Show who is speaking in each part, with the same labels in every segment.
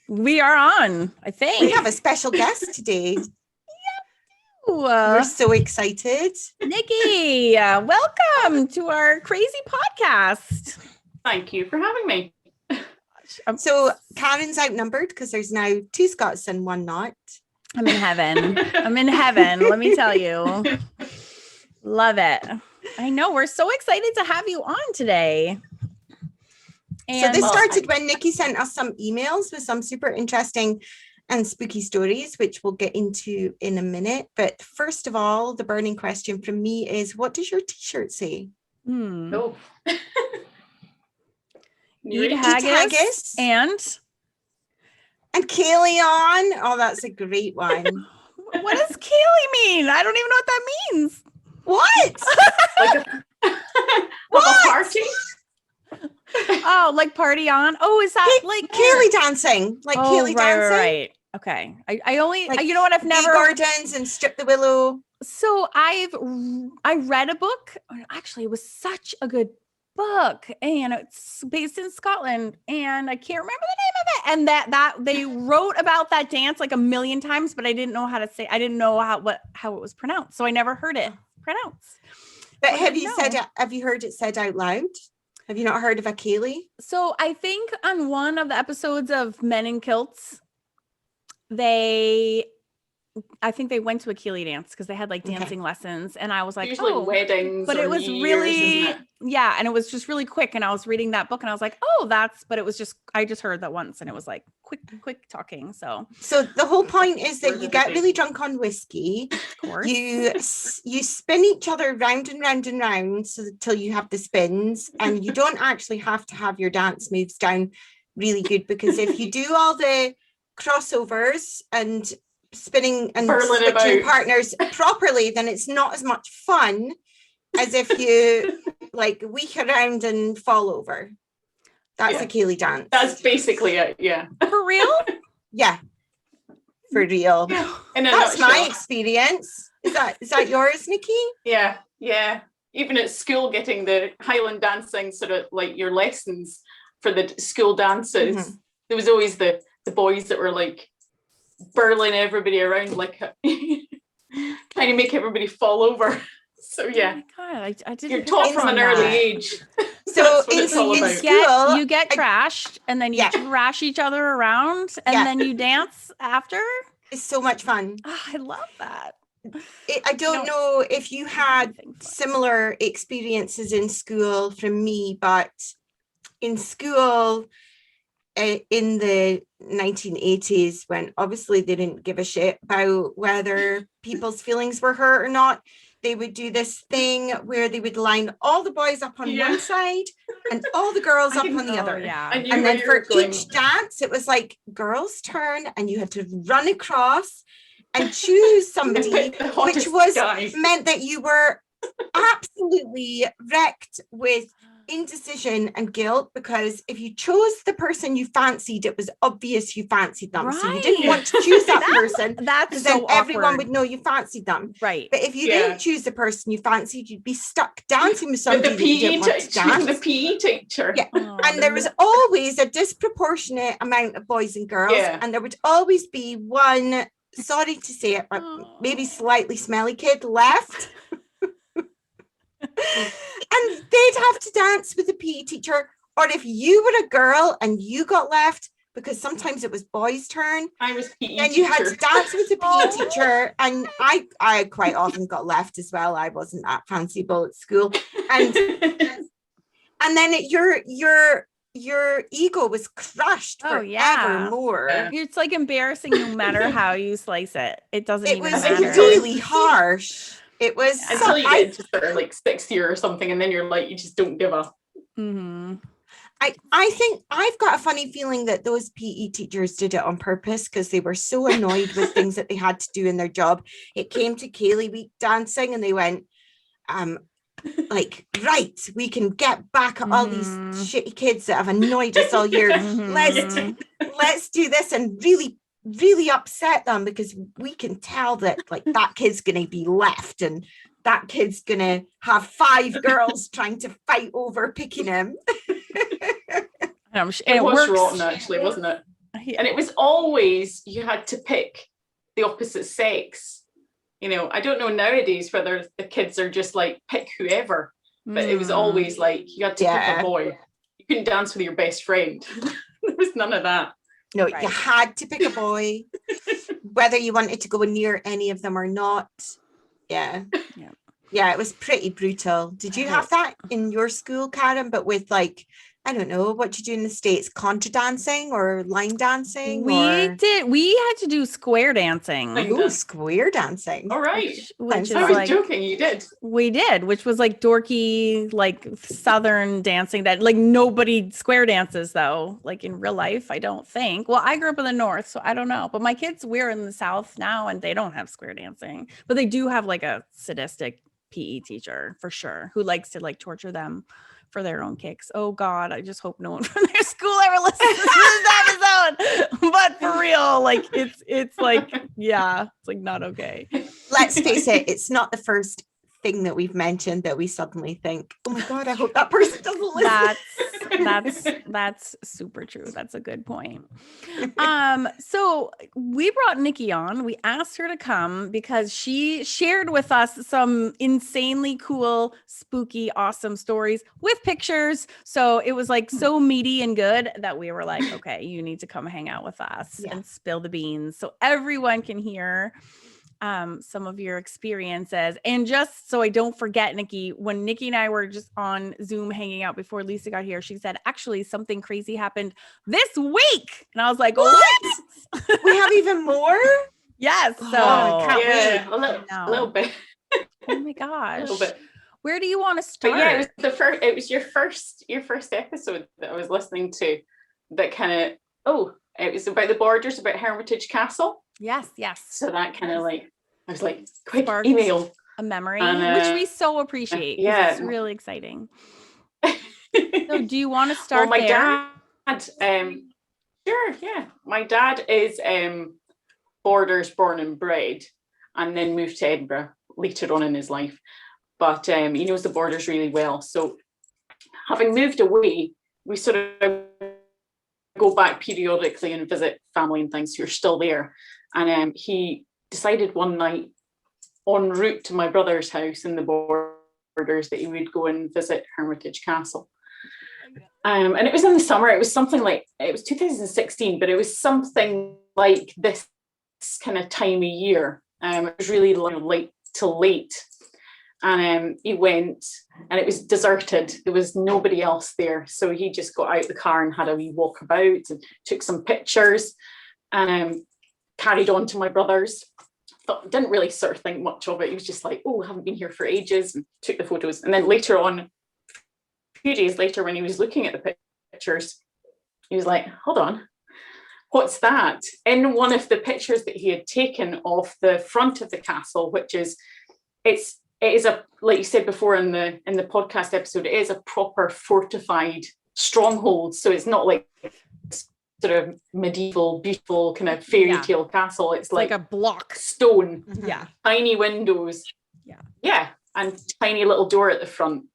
Speaker 1: We are on, I think.
Speaker 2: We have a special guest today. We're so excited.
Speaker 1: Nikki, welcome to our crazy podcast.
Speaker 3: Thank you for having me.
Speaker 2: So Karen's outnumbered because there's now 2 Scots and 1 not.
Speaker 1: I'm in heaven. I'm in heaven, let me tell you. Love it. I know, we're so excited to have you on today.
Speaker 2: And so this started when Nikki sent us some emails with some super interesting and spooky stories, which we'll get into in a minute. But first of all, the burning question from me is, what does your t-shirt say?
Speaker 3: Oh.
Speaker 1: Eat haggis and
Speaker 2: Kaylee on. Oh, that's a great one.
Speaker 1: What does Kaylee mean? I don't even know what that means.
Speaker 2: What?
Speaker 3: Like a party?
Speaker 1: Oh, like party on? Oh, is that like
Speaker 2: Kaylee dancing? Like Kaylee dancing?
Speaker 1: Right. Okay. I only,
Speaker 2: like,
Speaker 1: you know what? I've never
Speaker 2: gardens and strip the willow.
Speaker 1: So I read a book. Actually, it was such a good book, and it's based in Scotland, and I can't remember the name of it. And that they wrote about that dance like a million times, but I didn't know how to say. I didn't know how it was pronounced, so I never heard it pronounced.
Speaker 2: But have you heard it said out loud? Have you not heard of a Kaylee?
Speaker 1: So I think on one of the episodes of Men in Kilts, I think they went to a Keeley dance because they had like dancing lessons, and I was like,
Speaker 3: usually weddings,
Speaker 1: but it was really, and it was just really quick. And I was reading that book, and I was like, but it was just, I just heard that once, and it was like quick talking. So
Speaker 2: the whole point is that you get really drunk on whiskey.
Speaker 1: Of course.
Speaker 2: You spin each other round and round and round till you have the spins, and you don't actually have to have your dance moves down really good, because if you do all the crossovers and spinning and switching partners properly, then it's not as much fun as if you like week around and fall over. That's a Kaylee dance.
Speaker 3: That's basically it. Yeah.
Speaker 1: For real?
Speaker 2: Yeah. For real.
Speaker 3: Yeah.
Speaker 2: That's my experience. Is that yours, Nikki?
Speaker 3: Yeah. Yeah. Even at school, getting the Highland dancing sort of like your lessons for the school dances, there was always the boys that were like burling everybody around, like trying to make everybody fall over. So yeah,
Speaker 1: oh my God, I didn't.
Speaker 3: You're taught from an early age.
Speaker 2: So in school,
Speaker 1: you get trashed, and then you trash each other around, and then you dance after.
Speaker 2: It's so much fun.
Speaker 1: Oh, I love that.
Speaker 2: I don't know if you had similar experiences in school from me, but in school, in the 1980s, when obviously they didn't give a shit about whether people's feelings were hurt or not, they would do this thing where they would line all the boys up on one side and all the girls up on the other.
Speaker 1: Yeah.
Speaker 2: And then for each dance, it was like girls' turn, and you had to run across and choose somebody, which meant that you were absolutely wrecked with indecision and guilt, because if you chose the person you fancied, it was obvious you fancied them. Right. So you didn't want to choose that person, because then everyone would know you fancied them.
Speaker 1: Right.
Speaker 2: But if you didn't choose the person you fancied, you'd be stuck dancing with somebody that you didn't want to dance.
Speaker 3: The PE teacher.
Speaker 2: Yeah. And there was always a disproportionate amount of boys and girls, and there would always be one, sorry to say it, but maybe slightly smelly kid left. And they'd have to dance with the PE teacher, or if you were a girl and you got left, because sometimes it was boys' turn,
Speaker 3: I was PE
Speaker 2: and you had to dance with the PE teacher, and I quite often got left as well. I wasn't that fanciful at school, and then your ego was crushed forevermore.
Speaker 1: It's like embarrassing no matter how you slice it. It doesn't even matter.
Speaker 2: It was really harsh. It was
Speaker 3: until you get to sort of like 6th year or something, and then you're like, you just don't give up.
Speaker 1: Mm-hmm.
Speaker 2: I think I've got a funny feeling that those PE teachers did it on purpose, because they were so annoyed with things that they had to do in their job. It came to Kaylee Week dancing, and they went, like, right, we can get back at all these shitty kids that have annoyed us all year. Let's do this and really upset them, because we can tell that like that kid's gonna be left, and that kid's gonna have 5 girls trying to fight over picking him.
Speaker 3: It was rotten, actually, wasn't it? And it was always, you had to pick the opposite sex. You know, I don't know nowadays whether the kids are just like, pick whoever, but it was always like, you had to pick a boy. You couldn't dance with your best friend. There was none of that.
Speaker 2: No, you had to pick a boy, whether you wanted to go near any of them or not. Yeah. Yeah, it was pretty brutal. Did you have that in your school, Karen? But with like, I don't know, what you do in the States, contra dancing or line dancing?
Speaker 1: We did. We had to do square dancing.
Speaker 2: Ooh, square dancing.
Speaker 3: All right.
Speaker 1: Which is
Speaker 3: I was
Speaker 1: like,
Speaker 3: joking. You did.
Speaker 1: We did, which was like dorky, like Southern dancing that like nobody square dances though, like in real life, I don't think. Well, I grew up in the North, so I don't know. But my kids, we're in the South now and they don't have square dancing, but they do have like a sadistic PE teacher for sure who likes to like torture them for their own kicks. Oh God, I just hope no one from their school ever listens to this episode. But for real, like it's like, yeah, it's like not okay.
Speaker 2: Let's face it, it's not the first thing that we've mentioned that we suddenly think, oh my God, I hope that person doesn't listen.
Speaker 1: That's super true. That's a good point. So we brought Nikki on. We asked her to come because she shared with us some insanely cool, spooky, awesome stories with pictures. So it was like so meaty and good that we were like, okay, you need to come hang out with us and spill the beans so everyone can hear some of your experiences. And just so I don't forget, Nikki, when Nikki and I were just on Zoom hanging out before Lisa got here, she said, actually, something crazy happened this week. And I was like, what?
Speaker 2: We have even more?
Speaker 1: Yes. So
Speaker 3: a little bit.
Speaker 1: Oh my gosh.
Speaker 3: A little bit.
Speaker 1: Where do you want to start?
Speaker 3: But yeah, it was your first episode that I was listening to that kind of, it was about the borders, about Hermitage Castle.
Speaker 1: Yes.
Speaker 3: So that kind of like, I was like, quick
Speaker 1: Sparked
Speaker 3: email.
Speaker 1: A memory, which we so appreciate. Yeah. It's really exciting. So do you want to start
Speaker 3: my
Speaker 1: there?
Speaker 3: Dad, sure, yeah. My dad is Borders born and bred and then moved to Edinburgh later on in his life. But he knows the Borders really well. So having moved away, we sort of go back periodically and visit family and things who are still there. And he decided one night en route to my brother's house in the Borders that he would go and visit Hermitage Castle. And it was in the summer. It was something like, it was 2016, but it was something like this kind of time of year. It was really late till late. And he went and it was deserted. There was nobody else there. So he just got out of the car and had a wee walk about and took some pictures and carried on to my brother's. Didn't really sort of think much of it. He was just like, I haven't been here for ages, and took the photos. And then later on, a few days later, when he was looking at the pictures, he was like, hold on, what's that? In one of the pictures that he had taken of the front of the castle, which is, it is a, like you said before in the podcast episode, it is a proper fortified stronghold. So it's not like sort of medieval, beautiful kind of fairy tale castle. It's like
Speaker 1: a block
Speaker 3: stone.
Speaker 1: Yeah.
Speaker 3: Tiny windows. Yeah. And tiny little door at the front.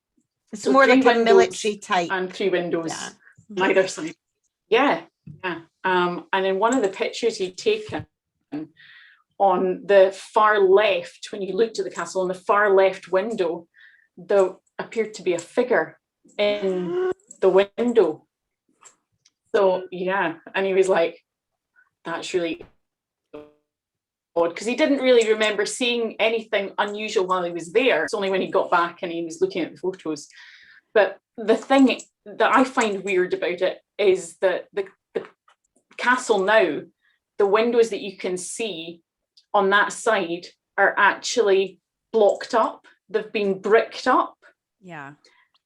Speaker 2: It's so more like a military type.
Speaker 3: And 3 windows either side. Yeah. And in one of the pictures he'd taken, on the far left, when you looked at the castle, on the far left window, there appeared to be a figure in the window. So, and he was like, that's really odd, because he didn't really remember seeing anything unusual while he was there. It's only when he got back and he was looking at the photos. But the thing that I find weird about it is that the castle now, the windows that you can see on that side are actually blocked up. They've been bricked up. Yeah.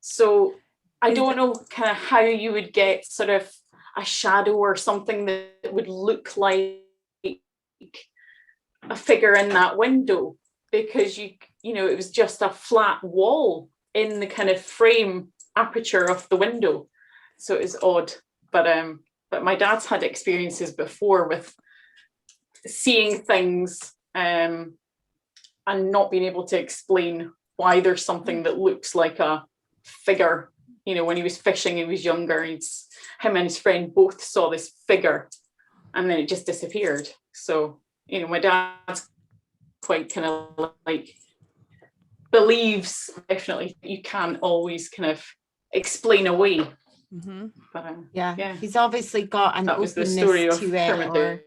Speaker 3: So I don't know kind of how you would get sort of a shadow or something that would look like a figure in that window, because you know, it was just a flat wall in the kind of frame aperture of the window. So it was odd. But my dad's had experiences before with seeing things and not being able to explain why there's something that looks like a figure. You know, when he was fishing, he was younger. Him and his friend both saw this figure and then it just disappeared. So, you know, my dad's quite kind of like believes definitely you can't always kind of explain away.
Speaker 1: Mm-hmm.
Speaker 3: But
Speaker 2: yeah, he's obviously got an
Speaker 3: that was the
Speaker 2: openness
Speaker 3: story of
Speaker 2: to it.
Speaker 3: Kermit the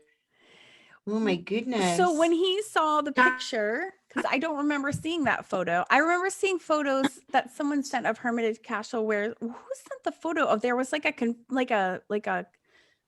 Speaker 2: Oh my goodness.
Speaker 1: So when he saw the picture, because I don't remember seeing that photo. I remember seeing photos that someone sent of Hermitage Castle where who sent the photo of there was like a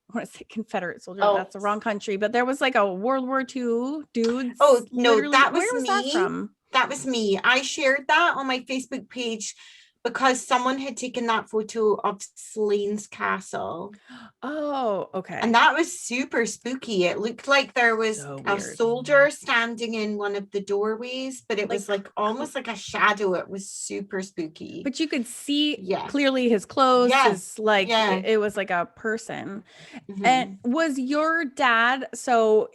Speaker 1: I want to say Confederate soldier.
Speaker 3: Oh.
Speaker 1: That's the wrong country, but there was like a World War II dude.
Speaker 2: Oh no, that was
Speaker 1: where was
Speaker 2: me.
Speaker 1: that from?
Speaker 2: That was me. I shared that on my Facebook page because someone had taken that photo of Slane's Castle.
Speaker 1: Oh, okay.
Speaker 2: And that was super spooky. It looked like there was
Speaker 1: So
Speaker 2: a
Speaker 1: weird.
Speaker 2: soldier standing in one of the doorways, but it was like almost like a shadow. It was super spooky.
Speaker 1: But you could see
Speaker 2: Yeah.
Speaker 1: clearly his clothes.
Speaker 2: Yeah.
Speaker 1: His, like
Speaker 2: Yeah.
Speaker 1: it was like a person.
Speaker 2: Mhm.
Speaker 1: And was your dad, so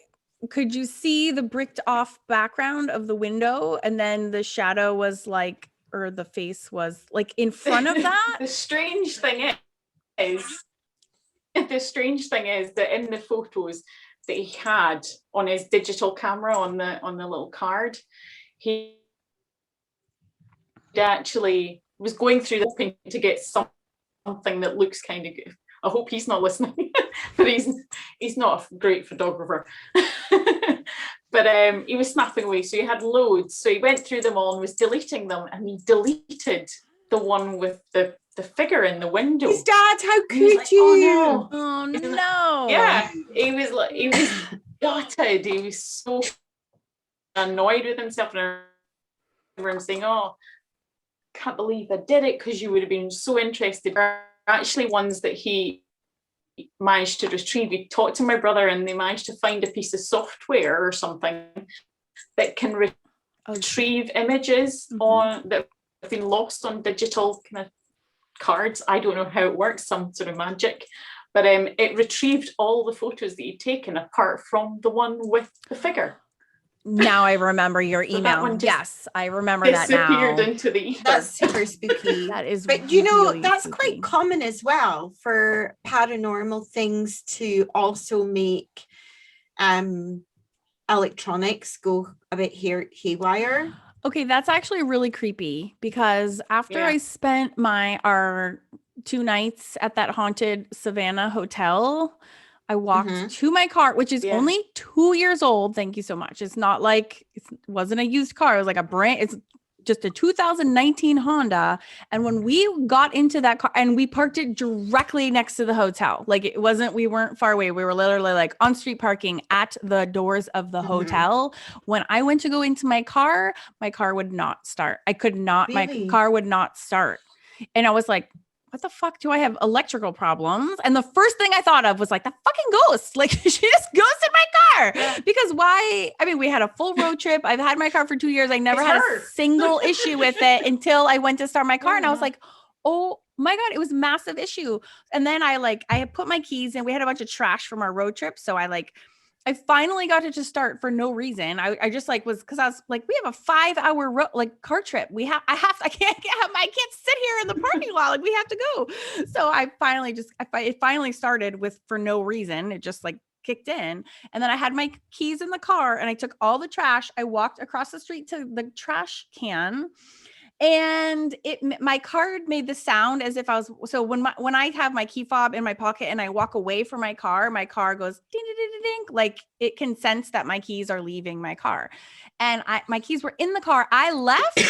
Speaker 1: could you see the bricked off background of the window and then the shadow was like, or the face was like in front of that?
Speaker 3: The strange thing is that in the photos that he had on his digital camera on the little card, he actually was going through the hoping to get something that looks kind of good. I hope he's not listening, but he's not a great photographer. But he was snapping away, so he had loads. So he went through them all and was deleting them, and he deleted the one with the figure in the window.
Speaker 2: His dad, how could
Speaker 3: like,
Speaker 2: you?
Speaker 1: Oh no.
Speaker 3: Yeah, he was gutted. He was so annoyed with himself, and I remember him saying, "Oh, can't believe I did it," because you would have been so interested. Actually, ones that he managed to retrieve. He talked to my brother, and they managed to find a piece of software or something that can retrieve images on that have been lost on digital kind of cards. I don't know how it works, some sort of magic, but it retrieved all the photos that he'd taken apart from the one with the figure.
Speaker 1: Now I remember your
Speaker 3: So that
Speaker 1: email.
Speaker 3: one just
Speaker 1: Yes, I remember that
Speaker 3: disappeared
Speaker 1: now.
Speaker 3: into the ether.
Speaker 2: That's super spooky.
Speaker 1: That is,
Speaker 2: but you know,
Speaker 1: really
Speaker 2: that's
Speaker 1: spooky.
Speaker 2: quite common as well for paranormal things to also make electronics go a bit haywire.
Speaker 1: Okay, that's actually really creepy because after
Speaker 3: Yeah.
Speaker 1: I spent our 2 nights at that haunted Savannah hotel, I walked to my car, which is only 2 years old. Thank you so much. It's not like it wasn't a used car. It was like it's just a 2019 Honda. And when we got into that car and we parked it directly next to the hotel, like we weren't far away. We were literally like on street parking at the doors of the hotel. When I went to go into my car would not start. I could not,
Speaker 2: Really?
Speaker 1: my car would not start. And I was like, what the fuck, do I have electrical problems? And the first thing I thought of was like the fucking ghost. Like she just ghosted my car. Because why? I mean, we had a full road trip. I've had my car for 2 years. I never had a single issue with it until I went to start my car. And I was like, oh my God, it was a massive issue. And then I had put my keys in. We had a bunch of trash from our road trip. So I finally got it to start for no reason. I just because I was like, we have a 5-hour car trip. I can't sit here in the parking lot. Like we have to go. So it finally started for no reason. It just kicked in. And then I had my keys in the car and I took all the trash. I walked across the street to the trash can. And my card made the sound as if I was, so when I have my key fob in my pocket and I walk away from my car goes ding, ding, ding, ding, ding. Like it can sense that my keys are leaving my car. And my keys were in the car. I left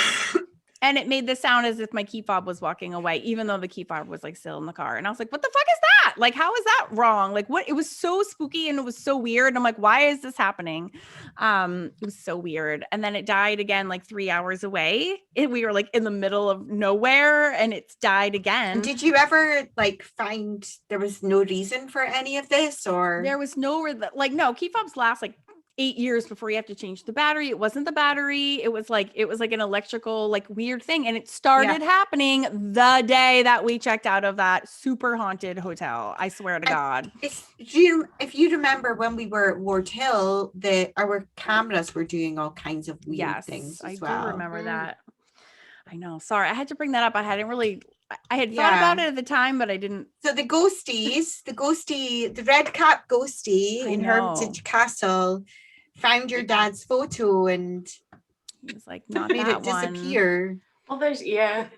Speaker 1: and it made the sound as if my key fob was walking away, even though the key fob was still in the car. And I was like, what the fuck is that? Like, how is that wrong? Like what? It was so spooky and it was so weird. And I'm like, why is this happening? It was so weird. And then it died again, 3 hours away. We were in the middle of nowhere and it's died again.
Speaker 2: And did you ever find there was no reason for any of this, or
Speaker 1: there was no, no, key fobs last 8 years before you have to change the battery. It wasn't the battery. It was like an electrical weird thing. And it started happening the day that we checked out of that super haunted hotel. I swear to God.
Speaker 2: If you remember when we were at Ward Hill, our cameras were doing all kinds of weird things as well.
Speaker 1: I do remember that. I know. Sorry, I had to bring that up. I hadn't really I had thought about it at the time, but I didn't.
Speaker 2: So the red cap ghosty in Hermitage Castle found your dad's photo and
Speaker 1: he was like, not
Speaker 2: made
Speaker 1: that
Speaker 2: it disappear.
Speaker 3: Well, there's
Speaker 1: Can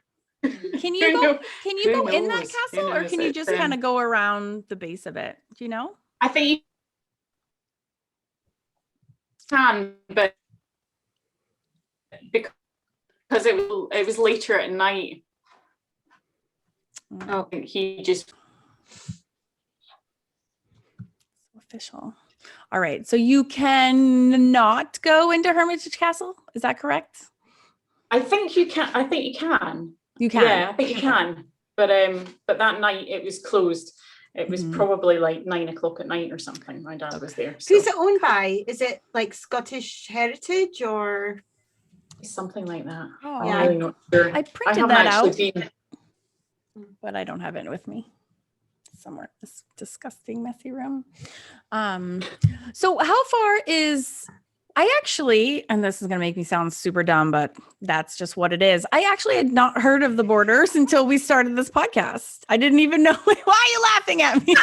Speaker 1: you go? Can you go in that castle, or can you just kind of go around the base of it? Do you know?
Speaker 3: I think you can, but because it was later at night.
Speaker 1: Oh,
Speaker 3: he just
Speaker 1: official. All right, so you cannot go into Hermitage Castle. Is that correct?
Speaker 3: I think you can. I think you can.
Speaker 1: You can.
Speaker 3: Yeah, I think you can. But that night it was closed. It was probably like 9 o'clock at night or something. My dad was there. So.
Speaker 2: Who's it owned by? Is it like Scottish Heritage or
Speaker 3: something like that?
Speaker 1: Oh,
Speaker 3: I'm really not sure.
Speaker 1: I printed that out, but I don't have it with me. Somewhere in this disgusting, messy room. So how far is? I actually, and this is going to make me sound super dumb, but that's just what it is. I actually had not heard of the Borders until we started this podcast. I didn't even know. Why are you laughing at me?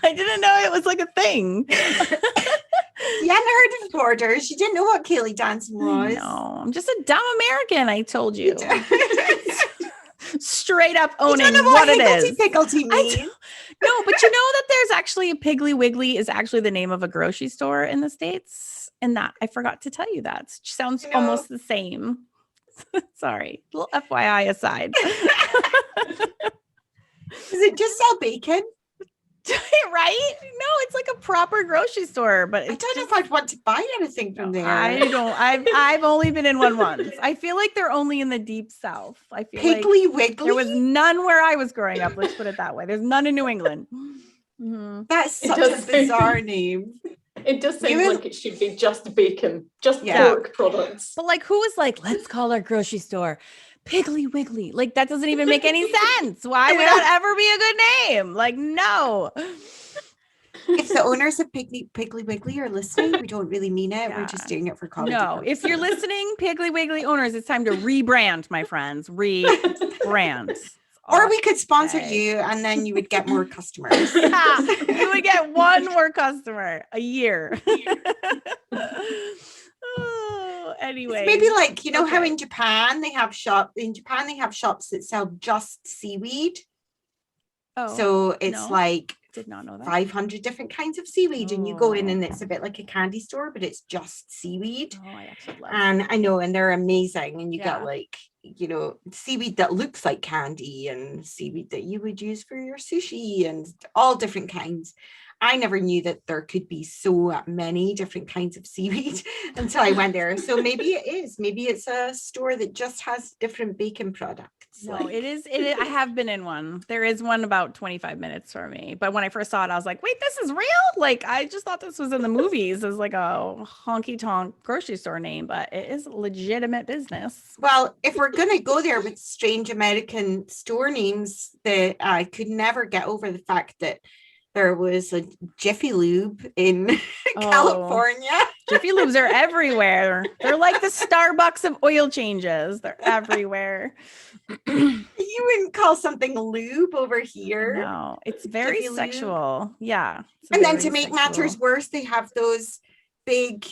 Speaker 1: I didn't know it was like a thing.
Speaker 2: You hadn't heard of the Borders. You didn't know what Kaylee dancing was.
Speaker 1: No, I'm just a dumb American. I told you. Straight up owning what it is.
Speaker 2: Picklety means.
Speaker 1: No, but you know that there's actually a Piggly Wiggly is actually the name of a grocery store in the States. And that I forgot to tell you that. It sounds almost the same. Sorry. Little FYI aside.
Speaker 2: Does it just sell bacon?
Speaker 1: Right? No, it's like a proper grocery store, but
Speaker 2: I don't know if I'd want to buy anything from there.
Speaker 1: I've only been in one once. I feel like they're only in the deep south. I feel
Speaker 2: Piggly
Speaker 1: like
Speaker 2: Wiggly.
Speaker 1: there was none where I was growing up. Let's put it that way. There's none in New England. Mm-hmm.
Speaker 2: That's such a bizarre name.
Speaker 3: It does sound like it should be just bacon, just pork products.
Speaker 1: But like, who was like, let's call our grocery store Piggly Wiggly? Like, that doesn't even make any sense. Why would that ever be a good name? Like, no.
Speaker 2: If the owners of Piggly Wiggly are listening, we don't really mean it. We're just doing it for comedy.
Speaker 1: No, if you're listening, Piggly Wiggly owners, it's time to rebrand, my friends. Rebrand.
Speaker 2: Or we could sponsor you and then you would get more customers.
Speaker 1: Yeah, you would get one more customer a year. Oh, anyway.
Speaker 2: It's maybe like, you know how in Japan they have shops that sell just seaweed.
Speaker 1: Oh,
Speaker 2: so it's like
Speaker 1: did not know that.
Speaker 2: 500 different kinds of seaweed, and you go in and it's a bit like a candy store, but it's just seaweed.
Speaker 1: Oh, I actually love
Speaker 2: and I know, and they're amazing, and you get like, you know, seaweed that looks like candy and seaweed that you would use for your sushi and all different kinds. I never knew that there could be so many different kinds of seaweed until I went there. So maybe it is. Maybe it's a store that just has different bacon products.
Speaker 1: No, it is. I have been in one. There is one about 25 minutes for me. But when I first saw it, I was like, wait, this is real? Like, I just thought this was in the movies as like a honky tonk grocery store name, but it is legitimate business.
Speaker 2: Well, if we're going to go there with strange American store names, that I could never get over the fact that there was a Jiffy Lube in California.
Speaker 1: Jiffy Lubes are everywhere. They're like the Starbucks of oil changes. They're everywhere.
Speaker 2: You wouldn't call something lube over here.
Speaker 1: No, it's very Jiffy sexual. Lube. Yeah.
Speaker 2: And then to make matters worse, they have those big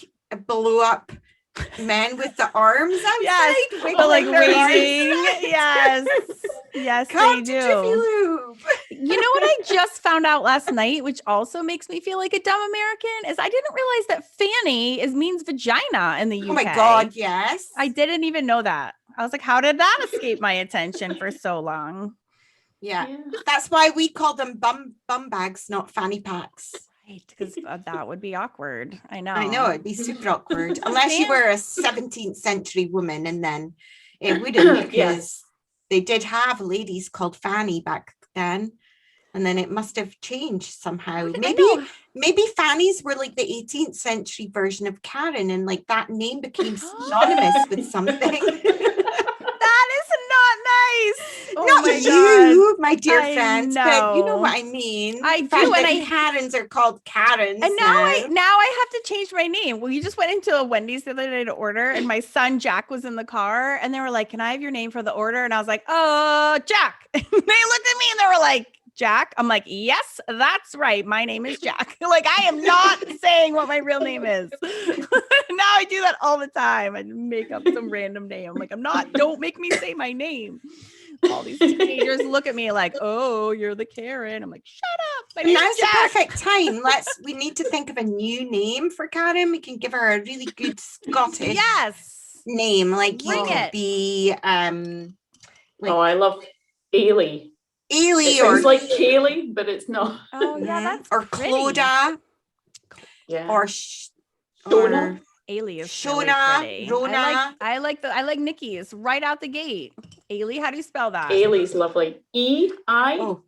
Speaker 2: blow up men with the arms outside.
Speaker 1: Yes, but like waving. Yes,
Speaker 2: Come
Speaker 1: they do.
Speaker 2: To Jiffy Lube.
Speaker 1: You know what I just found out last night, which also makes me feel like a dumb American, is I didn't realize that fanny means vagina in the UK.
Speaker 2: Oh my God, yes.
Speaker 1: I didn't even know that. I was like, how did that escape my attention for so long?
Speaker 2: Yeah. That's why we call them bum bags, not fanny packs.
Speaker 1: Right, because that would be awkward. I know,
Speaker 2: it'd be super awkward. Unless you were a 17th century woman, and then it wouldn't, because they did have ladies called Fanny back then, and then it must have changed somehow. Maybe Fannies were like the 18th century version of Karen, and like that name became synonymous with something.
Speaker 1: That is not nice. Oh
Speaker 2: Not
Speaker 1: my
Speaker 2: you, my dear
Speaker 1: I
Speaker 2: friends, but you know
Speaker 1: know.
Speaker 2: what I mean.
Speaker 1: I
Speaker 2: The fact
Speaker 1: do, and
Speaker 2: that Karens are called Karens
Speaker 1: and now I have to change my name. Well, you just went into a Wendy's the other day to order, and my son Jack was in the car, and they were like, "Can I have your name for the order?" And I was like, Jack." And they looked at me and they were like, "Jack?" I'm like, "Yes, that's right. My name is Jack." Like, I am not saying what my real name is. Now I do that all the time. I make up some random name. I'm like, don't make me say my name. All these teenagers look at me like, "Oh, you're the Karen." I'm like, "Shut up." My name's
Speaker 2: Now's the
Speaker 1: Jack.
Speaker 2: perfect time. We need to think of a new name for Karen. We can give her a really good Scottish
Speaker 1: Yes.
Speaker 2: name. Like you
Speaker 1: Bring
Speaker 2: could
Speaker 1: it.
Speaker 2: be like
Speaker 3: I love Ailey.
Speaker 2: Ailey
Speaker 3: It sounds
Speaker 2: or
Speaker 3: like Kaylee, but it's not.
Speaker 1: Oh yeah, that's
Speaker 2: or
Speaker 1: pretty.
Speaker 2: Clodagh
Speaker 3: Yeah.
Speaker 2: or
Speaker 3: Shona.
Speaker 1: Ailey is
Speaker 2: Shona,
Speaker 1: really pretty.
Speaker 2: Rona.
Speaker 1: I like Nikki's right out the gate. Ailey, how do you spell that?
Speaker 3: Ailey's lovely. EILIDH.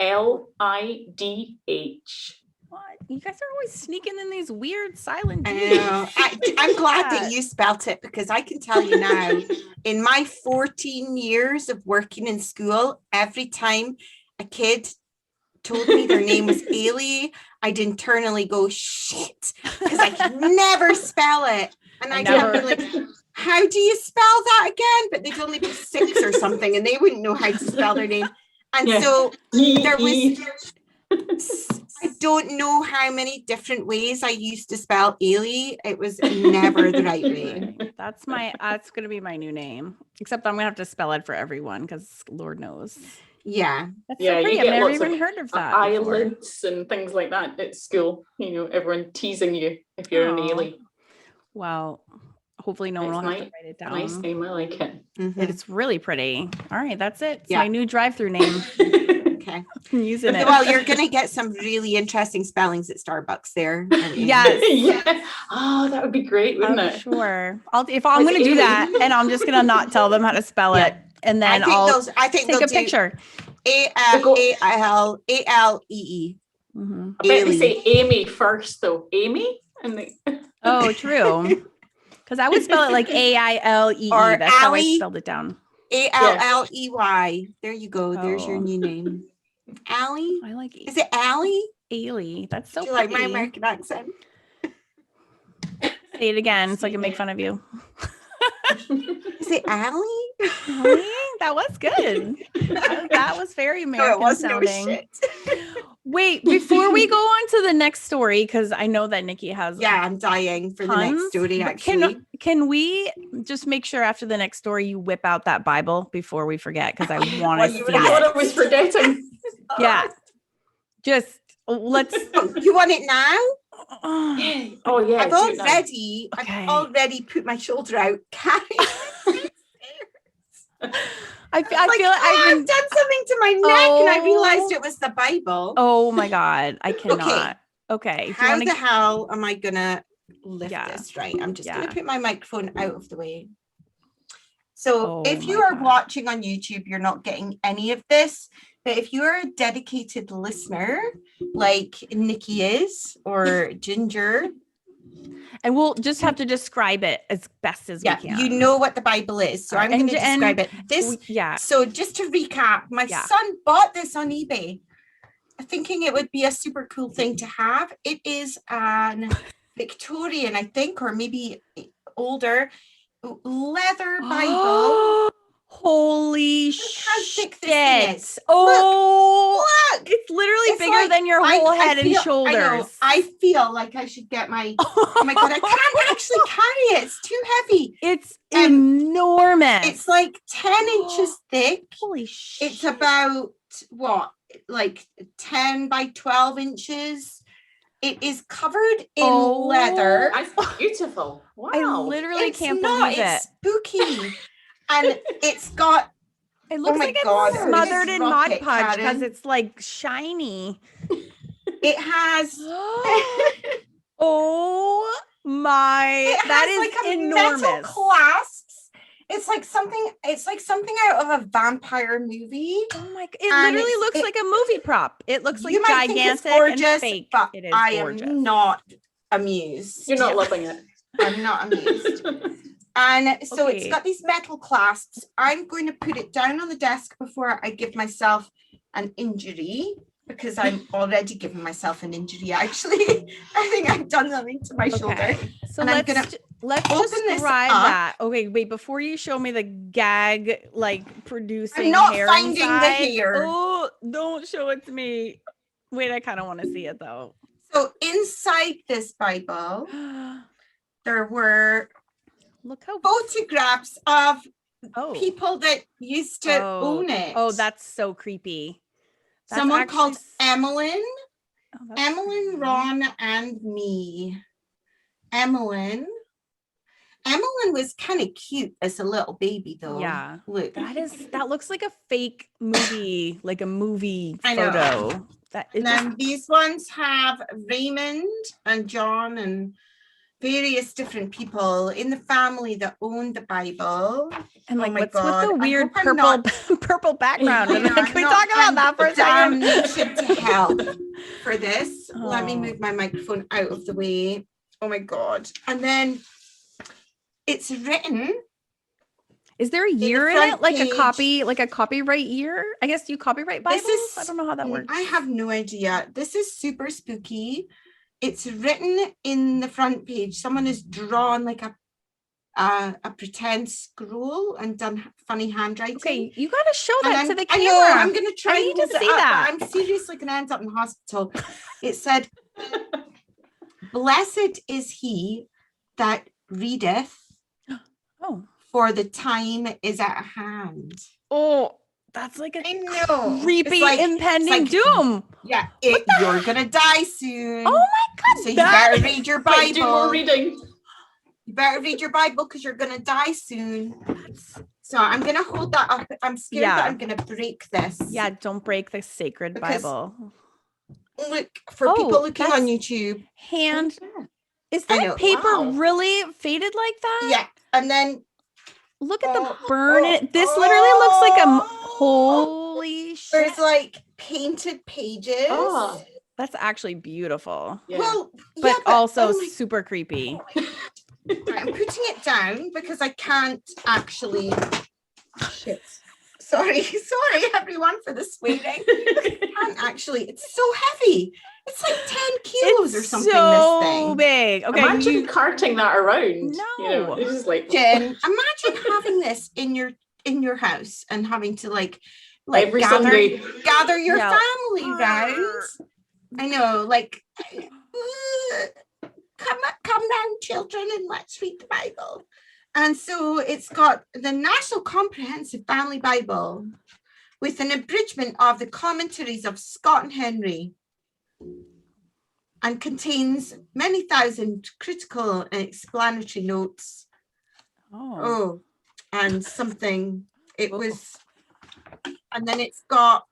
Speaker 1: What? You guys are always sneaking in these weird silent
Speaker 2: I
Speaker 1: D's.
Speaker 2: know. I'm glad that you spelt it, because I can tell you now, in my 14 years of working in school, every time a kid told me their name was Ailey, I'd internally go, shit, because I could never spell it. And I'd have to be like, how do you spell that again? But they'd only be 6 or something, and they wouldn't know how to spell their name. And so there was, I don't know how many different ways I used to spell Ailey. It was never the right way.
Speaker 1: That's going to be my new name. Except I'm going to have to spell it for everyone, because Lord knows.
Speaker 2: Yeah.
Speaker 1: That's so pretty. I've never even heard of that.
Speaker 3: Islands and things like that at school. You know, everyone teasing you if you're an Ailey.
Speaker 1: Well, hopefully no one will have to write it down.
Speaker 3: Nice name, I like it.
Speaker 2: Mm-hmm.
Speaker 1: It's really pretty. All right, that's it. It's my new drive-through name.
Speaker 2: Okay.
Speaker 1: I'm using it.
Speaker 2: Well, you're going to get some really interesting spellings at Starbucks there.
Speaker 1: Yes.
Speaker 3: Yeah. Oh, that would be great, wouldn't it?
Speaker 1: Sure. I'm going to do that, and I'm just going to not tell them how to spell it, and then I'll take a picture.
Speaker 2: ALEE.
Speaker 3: I bet they say Amy first, though. Amy?
Speaker 1: Oh, true. Because I would spell it like AILEE.
Speaker 2: Or
Speaker 1: That's how I spelled it down.
Speaker 2: ALLEY. There you go. There's your new name. Allie?
Speaker 1: I like.
Speaker 2: Is it Allie?
Speaker 1: Ailey. That's so.
Speaker 2: Do you like my American accent?
Speaker 1: Say it again so I can make fun of you.
Speaker 2: Is it Allie?
Speaker 1: That was good. That was very American sounding.
Speaker 2: No shit.
Speaker 1: Wait, before we go on to the next story, because I know that Nikki has.
Speaker 2: Yeah, I'm dying for the next story. Actually,
Speaker 1: can we just make sure after the next story you whip out that Bible before we forget? Because I want to see it.
Speaker 3: I thought I was forgetting.
Speaker 1: Yeah, just let's.
Speaker 2: You want it now?
Speaker 3: Oh yeah.
Speaker 2: I've already put my shoulder out.
Speaker 1: I feel like I've
Speaker 2: done something to my neck, and I realized it was the Bible.
Speaker 1: Oh my God, I cannot. Okay.
Speaker 2: How the hell am I gonna lift this? Right, I'm just gonna put my microphone out of the way. So if you are watching on YouTube, you're not getting any of this. But if you are a dedicated listener, like Nikki is, or Ginger,
Speaker 1: and we'll just have to describe it as best as we can.
Speaker 2: You know what the Bible is, so I'm going to describe it. So just to recap, my son bought this on eBay, thinking it would be a super cool thing to have. It is an Victorian, I think, or maybe older leather Bible.
Speaker 1: Holy shit.
Speaker 2: Oh, look.
Speaker 1: It's literally bigger than your whole head and shoulders.
Speaker 2: I feel like I should get my, oh my God, I can't actually carry it. It's too heavy.
Speaker 1: It's enormous.
Speaker 2: It's like 10 inches thick.
Speaker 1: Holy shit.
Speaker 2: It's about, like 10 by 12 inches. It is covered in leather.
Speaker 3: That's beautiful. Wow.
Speaker 1: I literally can't believe it.
Speaker 2: It's spooky. And it's got,
Speaker 1: it looks like it's smothered in Mod Podge because it's like shiny.
Speaker 2: It has
Speaker 1: that is
Speaker 2: like
Speaker 1: enormous.
Speaker 2: Metal clasps. It's like something out of a vampire movie.
Speaker 1: Oh my God. It literally looks like a movie prop. It looks like gigantic and fake.
Speaker 2: But
Speaker 1: it is
Speaker 2: I
Speaker 1: gorgeous.
Speaker 2: am not amused.
Speaker 3: You're not loving it.
Speaker 2: I'm not amused. And so it's
Speaker 1: Okay.
Speaker 2: got these metal clasps. I'm going to put it down on the desk before I give myself an injury, because I'm already giving myself an injury, actually. I think I've done something to my shoulder.
Speaker 1: Okay. So
Speaker 2: And I'm
Speaker 1: let's
Speaker 2: open
Speaker 1: just
Speaker 2: this
Speaker 1: describe
Speaker 2: up.
Speaker 1: that. Okay, wait, before you show me the gag like producing
Speaker 2: I'm not
Speaker 1: hair
Speaker 2: finding the
Speaker 1: inside.
Speaker 2: hair.
Speaker 1: Oh, don't show it to me. Wait, I kind of want to see it though.
Speaker 2: So inside this Bible, there were
Speaker 1: Look how
Speaker 2: photographs of
Speaker 1: oh
Speaker 2: people that used to own it.
Speaker 1: Oh, that's so creepy. That's
Speaker 2: Someone
Speaker 1: actually
Speaker 2: called
Speaker 1: s-
Speaker 2: Emmeline,
Speaker 1: oh, that's
Speaker 2: Emmeline,
Speaker 1: creepy.
Speaker 2: Ron, and me. Emmeline was kind of cute as a little baby, though.
Speaker 1: Yeah.
Speaker 2: Look.
Speaker 1: That looks like a fake movie, like a movie
Speaker 2: I know.
Speaker 1: photo. That it
Speaker 2: And then these ones have Raymond and John and various different people in the family that owned the Bible.
Speaker 1: and like
Speaker 2: my
Speaker 1: what's with the
Speaker 2: God. I
Speaker 1: weird
Speaker 2: hope I'm
Speaker 1: purple
Speaker 2: not-
Speaker 1: purple background?
Speaker 2: I
Speaker 1: And
Speaker 2: know,
Speaker 1: can
Speaker 2: I'm
Speaker 1: we
Speaker 2: not-
Speaker 1: talk about
Speaker 2: I'm
Speaker 1: that for a second?
Speaker 2: damnation to hell for this. Let me
Speaker 1: Oh.
Speaker 2: move my microphone out of the way. Oh my God. And then it's written.
Speaker 1: Is there a
Speaker 2: the
Speaker 1: year in
Speaker 2: front
Speaker 1: it? Like
Speaker 2: page-
Speaker 1: a copyright year? I guess you copyright Bibles?
Speaker 2: This is-
Speaker 1: I don't know how that works.
Speaker 2: I have no idea. This is super spooky. It's written in the front page. Someone has drawn like a pretend scroll and done funny handwriting.
Speaker 1: Okay, you got to show
Speaker 2: And
Speaker 1: that to the
Speaker 2: I
Speaker 1: camera.
Speaker 2: know, I'm going to try
Speaker 1: I
Speaker 2: and
Speaker 1: need to
Speaker 2: hold it
Speaker 1: see
Speaker 2: up, but
Speaker 1: that.
Speaker 2: I'm seriously going to end up in hospital. It said, "Blessed is he that readeth,
Speaker 1: Oh.
Speaker 2: for the time is at hand."
Speaker 1: Oh, that's like a
Speaker 2: I know.
Speaker 1: creepy
Speaker 2: It's like-
Speaker 1: impending
Speaker 2: it's like-
Speaker 1: doom.
Speaker 2: Yeah, you're going to die soon.
Speaker 1: Oh my god.
Speaker 2: So you
Speaker 1: that-
Speaker 2: better read your
Speaker 3: Right, do more
Speaker 2: Bible.
Speaker 3: reading.
Speaker 2: You better read your Bible because you're going to die soon.
Speaker 1: That's-
Speaker 2: So I'm going to hold that up. I'm scared
Speaker 1: Yeah.
Speaker 2: that I'm going to break this.
Speaker 1: yeah, don't break the sacred
Speaker 2: Because-
Speaker 1: Bible.
Speaker 2: Look, for
Speaker 1: Oh,
Speaker 2: people looking on
Speaker 1: that's-
Speaker 2: YouTube.
Speaker 1: Hand. Is
Speaker 2: I
Speaker 1: that
Speaker 2: know.
Speaker 1: paper
Speaker 3: Wow.
Speaker 1: really faded like that?
Speaker 2: Yeah. And then
Speaker 1: Look at the
Speaker 2: Oh,
Speaker 1: burn in
Speaker 2: oh,
Speaker 1: it. This literally looks like a
Speaker 2: oh.
Speaker 1: holy shit.
Speaker 2: there's like painted pages.
Speaker 3: Oh.
Speaker 1: That's actually beautiful,
Speaker 3: Yeah.
Speaker 2: Well,
Speaker 1: but
Speaker 2: yeah,
Speaker 1: also
Speaker 2: oh my-
Speaker 1: super creepy.
Speaker 2: I'm putting it down because I can't actually. Shit. Sorry, everyone, for the swearing. I can't actually. It's so heavy. It's like 10 kilos or something.
Speaker 1: So
Speaker 2: This thing.
Speaker 1: big. Okay,
Speaker 3: Imagine
Speaker 1: you-
Speaker 3: carting that around.
Speaker 1: No.
Speaker 3: You know, it's just like
Speaker 2: Jen, imagine having this in your house and having to like
Speaker 3: every
Speaker 2: gather
Speaker 3: Sunday.
Speaker 2: your
Speaker 1: Yeah.
Speaker 2: family round. I know, like come down, children, and let's read the Bible. And so it's got the National Comprehensive Family Bible with an abridgment of the commentaries of Scott and Henry, and contains many thousand critical and explanatory notes.
Speaker 1: Oh.
Speaker 2: And something. It
Speaker 1: Oh.
Speaker 2: was, and then it's got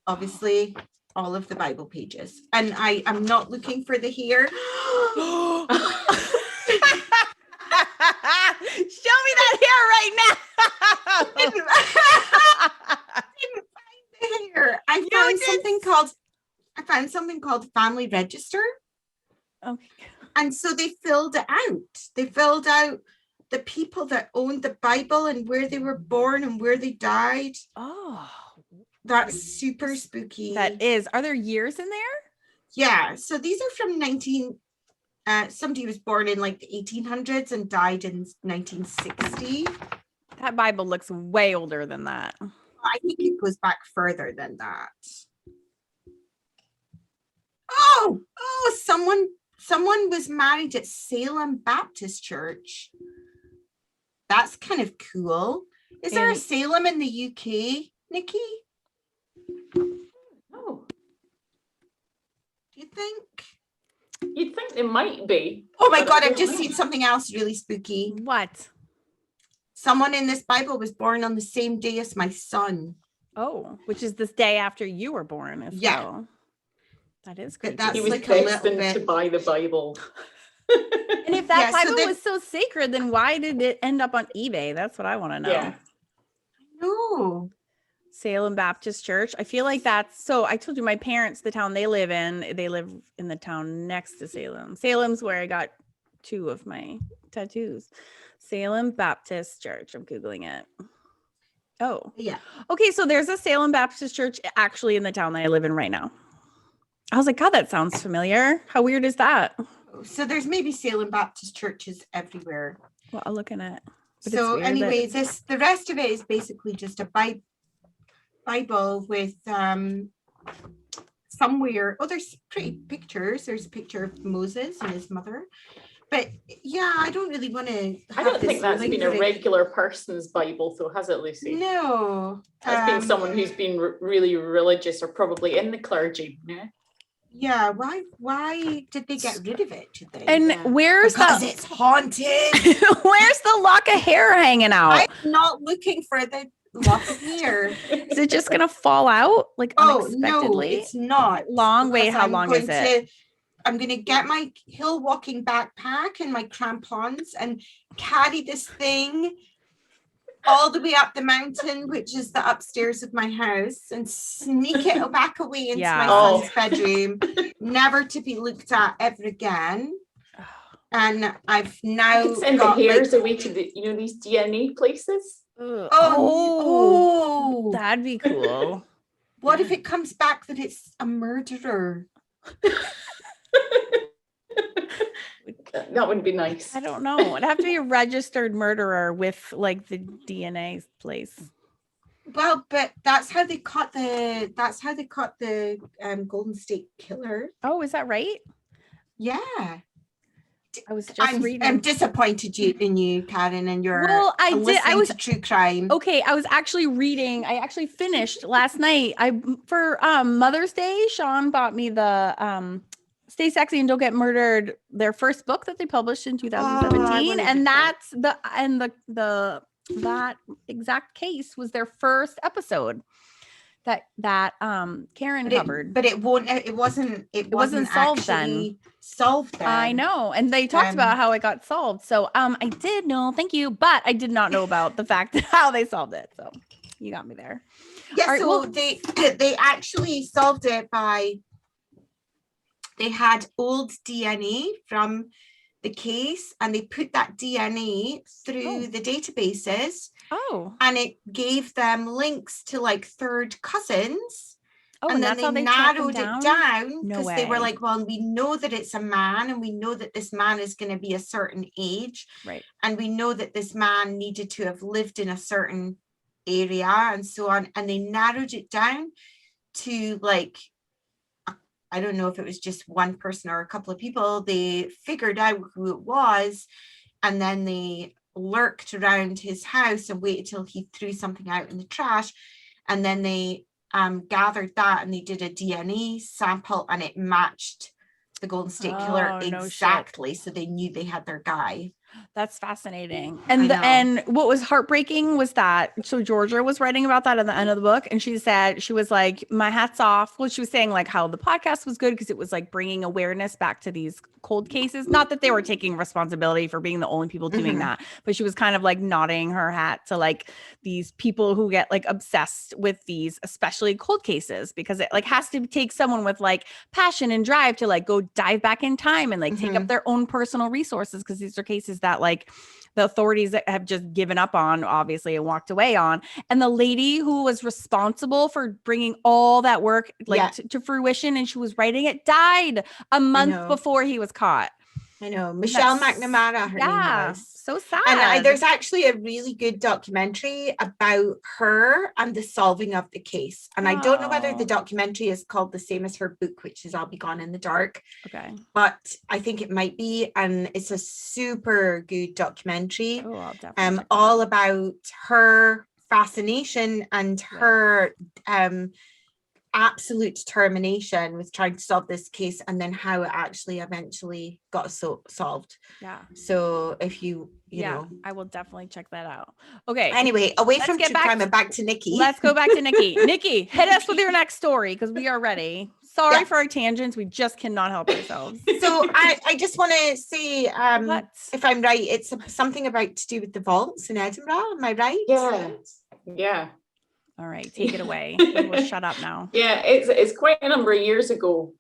Speaker 2: obviously all of the Bible pages. And I am not looking for the hair.
Speaker 1: Show me that hair right now.
Speaker 2: Didn't find the hair. I
Speaker 1: You
Speaker 2: found
Speaker 1: did-
Speaker 2: something called Family Register.
Speaker 1: Okay.
Speaker 2: And so they filled it out. They filled out the people that owned the Bible and where they were born and where they died.
Speaker 1: Oh,
Speaker 2: That's super spooky.
Speaker 1: that is. Are there years in there?
Speaker 2: Yeah. So these are from somebody was born in like the 1800s and died in 1960.
Speaker 1: That Bible looks way older than that.
Speaker 2: I think it goes back further than that. Oh, someone was married at Salem Baptist Church. That's kind of cool. Is there a
Speaker 1: And-
Speaker 2: Salem in the UK, Nikki?
Speaker 3: Oh,
Speaker 2: Do you think?
Speaker 3: you'd think there might be.
Speaker 2: Oh my
Speaker 3: but
Speaker 2: God,
Speaker 3: I
Speaker 2: I've
Speaker 3: don't
Speaker 2: just
Speaker 3: know.
Speaker 2: seen something else really spooky.
Speaker 1: What?
Speaker 2: Someone in this Bible was born on the same day as my son.
Speaker 1: Oh, which is this day after you were born as
Speaker 2: Yeah.
Speaker 1: well. That is
Speaker 2: But
Speaker 1: creepy.
Speaker 2: that's
Speaker 3: He was
Speaker 2: like a little
Speaker 3: destined
Speaker 2: bit-
Speaker 3: to buy the Bible.
Speaker 1: And if that
Speaker 2: Yeah, so
Speaker 1: Bible
Speaker 2: then-
Speaker 1: was so sacred, then why did it end up on eBay? That's what I want to know.
Speaker 3: Yeah.
Speaker 2: No.
Speaker 1: Salem Baptist Church. I feel like that's so. I told you my parents, the town they live in the town next to Salem. Salem's where I got 2 of my tattoos. Salem Baptist Church. I'm Googling it. Oh,
Speaker 2: Yeah.
Speaker 1: okay. So there's a Salem Baptist Church actually in the town that I live in right now. I was like, God, that sounds familiar. How weird is that?
Speaker 2: So there's maybe Salem Baptist churches everywhere.
Speaker 1: Well, I'll look in it. But
Speaker 2: So
Speaker 1: it's weird
Speaker 2: anyway,
Speaker 1: that-
Speaker 2: the rest of it is basically just a Bible with somewhere. Oh, there's pretty pictures. There's a picture of Moses and his mother. But yeah, I don't really want to.
Speaker 3: I don't think that's been a regular person's Bible, though, has it, Lucy?
Speaker 2: No.
Speaker 3: That's been someone who's been really religious or probably in the clergy. Yeah.
Speaker 2: Yeah. Why did they get rid of it? Did they?
Speaker 1: And where's
Speaker 2: because it's haunted.
Speaker 1: Where's the lock of hair hanging out?
Speaker 2: I'm not looking for the lock of hair.
Speaker 1: Is it just gonna fall out like unexpectedly?
Speaker 2: No, it's not.
Speaker 1: Long. Wait, how
Speaker 2: I'm
Speaker 1: long is it?
Speaker 2: I'm going to get my hill walking backpack and my crampons and carry this thing all the way up the mountain, which is the upstairs of my house, and sneak it back away into my son's bedroom, never to be looked at ever again. And I've now
Speaker 3: send the hairs away to the, these DNA places.
Speaker 2: Oh,
Speaker 1: that'd be cool.
Speaker 2: What if it comes back that it's a murderer?
Speaker 3: That would be nice.
Speaker 1: I don't know. It'd have to be a registered murderer with like the DNA place.
Speaker 2: Well, but that's how they caught the Golden State Killer.
Speaker 1: Oh, is that right?
Speaker 2: Yeah.
Speaker 1: I was just reading.
Speaker 2: I'm disappointed in you, Karen, and your
Speaker 1: I was
Speaker 2: true crime.
Speaker 1: Okay, I was actually reading. I actually finished last night. For Mother's Day, Sean bought me the Stay Sexy and Don't Get Murdered, their first book that they published in 2017, and that's that exact case was their first episode that Karen covered.
Speaker 2: But it wasn't
Speaker 1: solved then. I know, and they talked about how it got solved. So I did know, thank you, but I did not know about the fact that how they solved it. So you got me there.
Speaker 2: Yeah, right, so they actually solved it by. They had old DNA from the case and they put that DNA through the databases.
Speaker 1: Oh.
Speaker 2: And it gave them links to like third cousins.
Speaker 1: Oh,
Speaker 2: and then they narrowed it down
Speaker 1: because
Speaker 2: they were like, well, we know that it's a man and we know that this man is going to be a certain age.
Speaker 1: Right.
Speaker 2: And we know that this man needed to have lived in a certain area and so on. And they narrowed it down to like, I don't know if it was just one person or a couple of people. They figured out who it was, and then they lurked around his house and waited till he threw something out in the trash. And then they gathered that and they did a DNA sample and it matched the Golden State Killer exactly. So they knew they had their guy.
Speaker 1: That's fascinating. And what was heartbreaking was that, so Georgia was writing about that at the end of the book. And she said, she was like, my hat's off. Well, she was saying like how the podcast was good because it was like bringing awareness back to these cold cases. Not that they were taking responsibility for being the only people doing that, but she was kind of like nodding her hat to like these people who get like obsessed with these, especially cold cases, because it like has to take someone with like passion and drive to like go dive back in time and like take up their own personal resources. Because these are cases that like the authorities have just given up on, obviously, and walked away on. And the lady who was responsible for bringing all that work like to fruition, and she was writing it, died a month before he was caught.
Speaker 2: I know. Michelle McNamara, her name was.
Speaker 1: So sad.
Speaker 2: And there's actually a really good documentary about her and the solving of the case. And I don't know whether the documentary is called the same as her book, which is I'll Be Gone in the Dark.
Speaker 1: Okay.
Speaker 2: But I think it might be. And it's a super good documentary.
Speaker 1: Oh, I'll definitely
Speaker 2: all about her fascination and her absolute determination with trying to solve this case, and then how it actually eventually got solved.
Speaker 1: Yeah.
Speaker 2: So if you know,
Speaker 1: I will definitely check that out. Okay.
Speaker 2: Anyway, away from true crime and back to Nikki.
Speaker 1: Let's go back to Nikki. Nikki, hit us with your next story because we are ready. Sorry for our tangents. We just cannot help ourselves.
Speaker 2: So I just want to say, if I'm right, it's something about to do with the vaults in Edinburgh. Am I right?
Speaker 3: Yeah. Yeah.
Speaker 1: All right, take it away. We'll shut up now.
Speaker 3: Yeah, it's quite a number of years ago.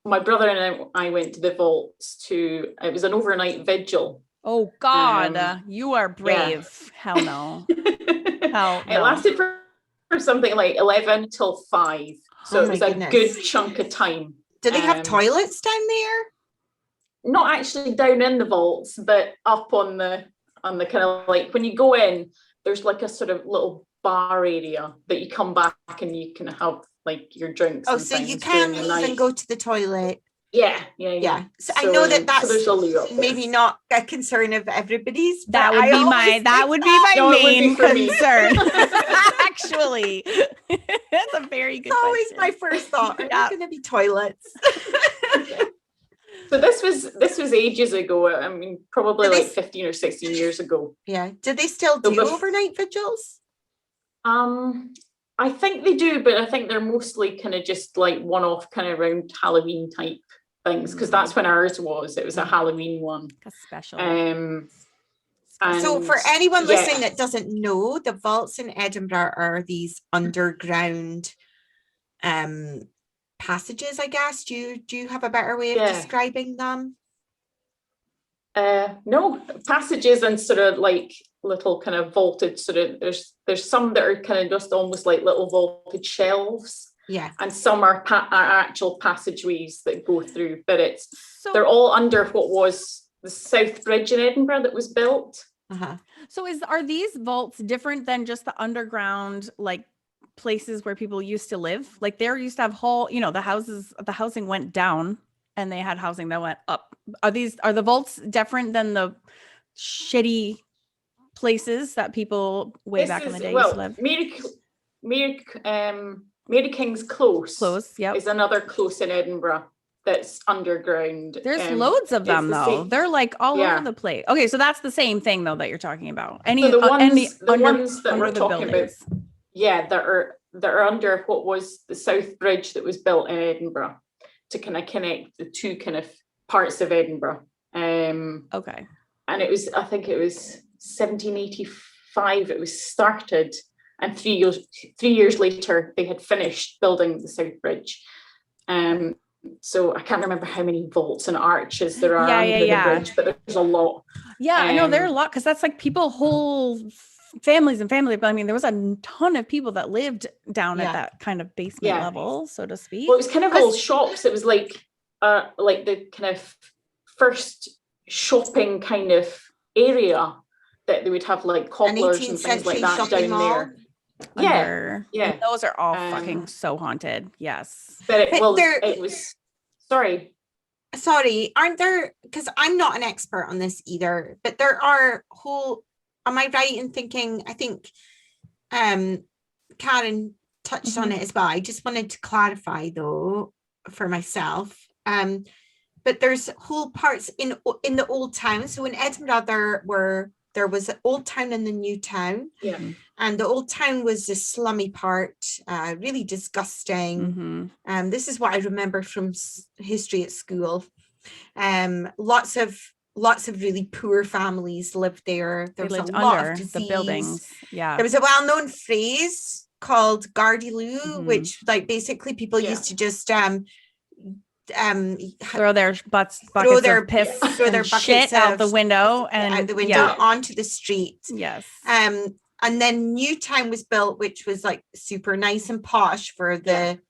Speaker 3: my brother and I went to the vaults it was an overnight vigil.
Speaker 1: Oh God, you are brave. Yeah. Hell no. Hell no.
Speaker 3: It lasted for something like 11 till 5. So it was a good chunk of time.
Speaker 2: Do they have toilets down there?
Speaker 3: Not actually down in the vaults, but up on the kind of like, when you go in, there's like a sort of little bar area that you come back and you can have like your drinks.
Speaker 2: Oh, so you can't even go to the toilet.
Speaker 3: Yeah.
Speaker 2: So I know that's maybe not a concern of everybody's.
Speaker 1: That would be my main concern. Actually, that's a very good.
Speaker 2: It's always my first thought. Are there going to be toilets?
Speaker 3: So this was ages ago. I mean, probably like 15 or 16 years ago.
Speaker 2: Yeah. Do they still do overnight vigils?
Speaker 3: I think they do, but I think they're mostly kind of just like one-off, kind of around Halloween type things, because that's when ours was. It was a Halloween one.
Speaker 1: A special.
Speaker 2: So for anyone listening that doesn't know, the vaults in Edinburgh are these underground passages, I guess. Do you have a better way of describing them?
Speaker 3: No, passages and sort of like little kind of vaulted sort of, there's some that are kind of just almost like little vaulted shelves.
Speaker 2: Yeah.
Speaker 3: And some are actual passageways that go through, but they're all under what was the South Bridge in Edinburgh that was built.
Speaker 2: Uh-huh.
Speaker 1: So are these vaults different than just the underground, like places where people used to live? Like there used to have the housing went down and they had housing that went up. Are the vaults different than the shitty places that people back in the day used to live?
Speaker 3: Mary King's Close
Speaker 1: yep.
Speaker 3: is another close in Edinburgh that's underground.
Speaker 1: There's loads of them though. They're like all over the place. Okay, so that's the same thing though that you're talking about.
Speaker 3: The ones that we're talking about, that are under what was the South Bridge that was built in Edinburgh to kind of connect the two kind of parts of Edinburgh.
Speaker 1: Okay.
Speaker 3: And I think it was 1785 it was started, and 3 years later they had finished building the South Bridge. So I can't remember how many vaults and arches there are under the bridge, but there's a lot.
Speaker 1: Yeah, I know there are a lot, because that's like whole families and family. But I mean, there was a ton of people that lived down at that kind of basement level, so to speak.
Speaker 3: Well, it was kind of all shops. It was like the kind of first shopping kind of area that they would have like cobblers and things like that down there. Yeah.
Speaker 1: And those are all fucking so haunted. Yes.
Speaker 3: But it was sorry,
Speaker 2: aren't there, because I'm not an expert on this either, but there are am I right in thinking, I think Karen touched on it as well. I just wanted to clarify though for myself. But there's whole parts in the old town. So in Edinburgh there was an old town and the new town.
Speaker 3: Yeah.
Speaker 2: And the old town was the slummy part, really disgusting. This is what I remember from history at school. Lots of really poor families lived there. There was a lot of disease.
Speaker 1: The buildings. Yeah.
Speaker 2: There was a well-known phrase called Gardy-loo, which like basically people used to just
Speaker 1: throw their buckets of piss, throw their shit out the window
Speaker 2: onto the street.
Speaker 1: Yes.
Speaker 2: And then Newtown was built, which was like super nice and posh for the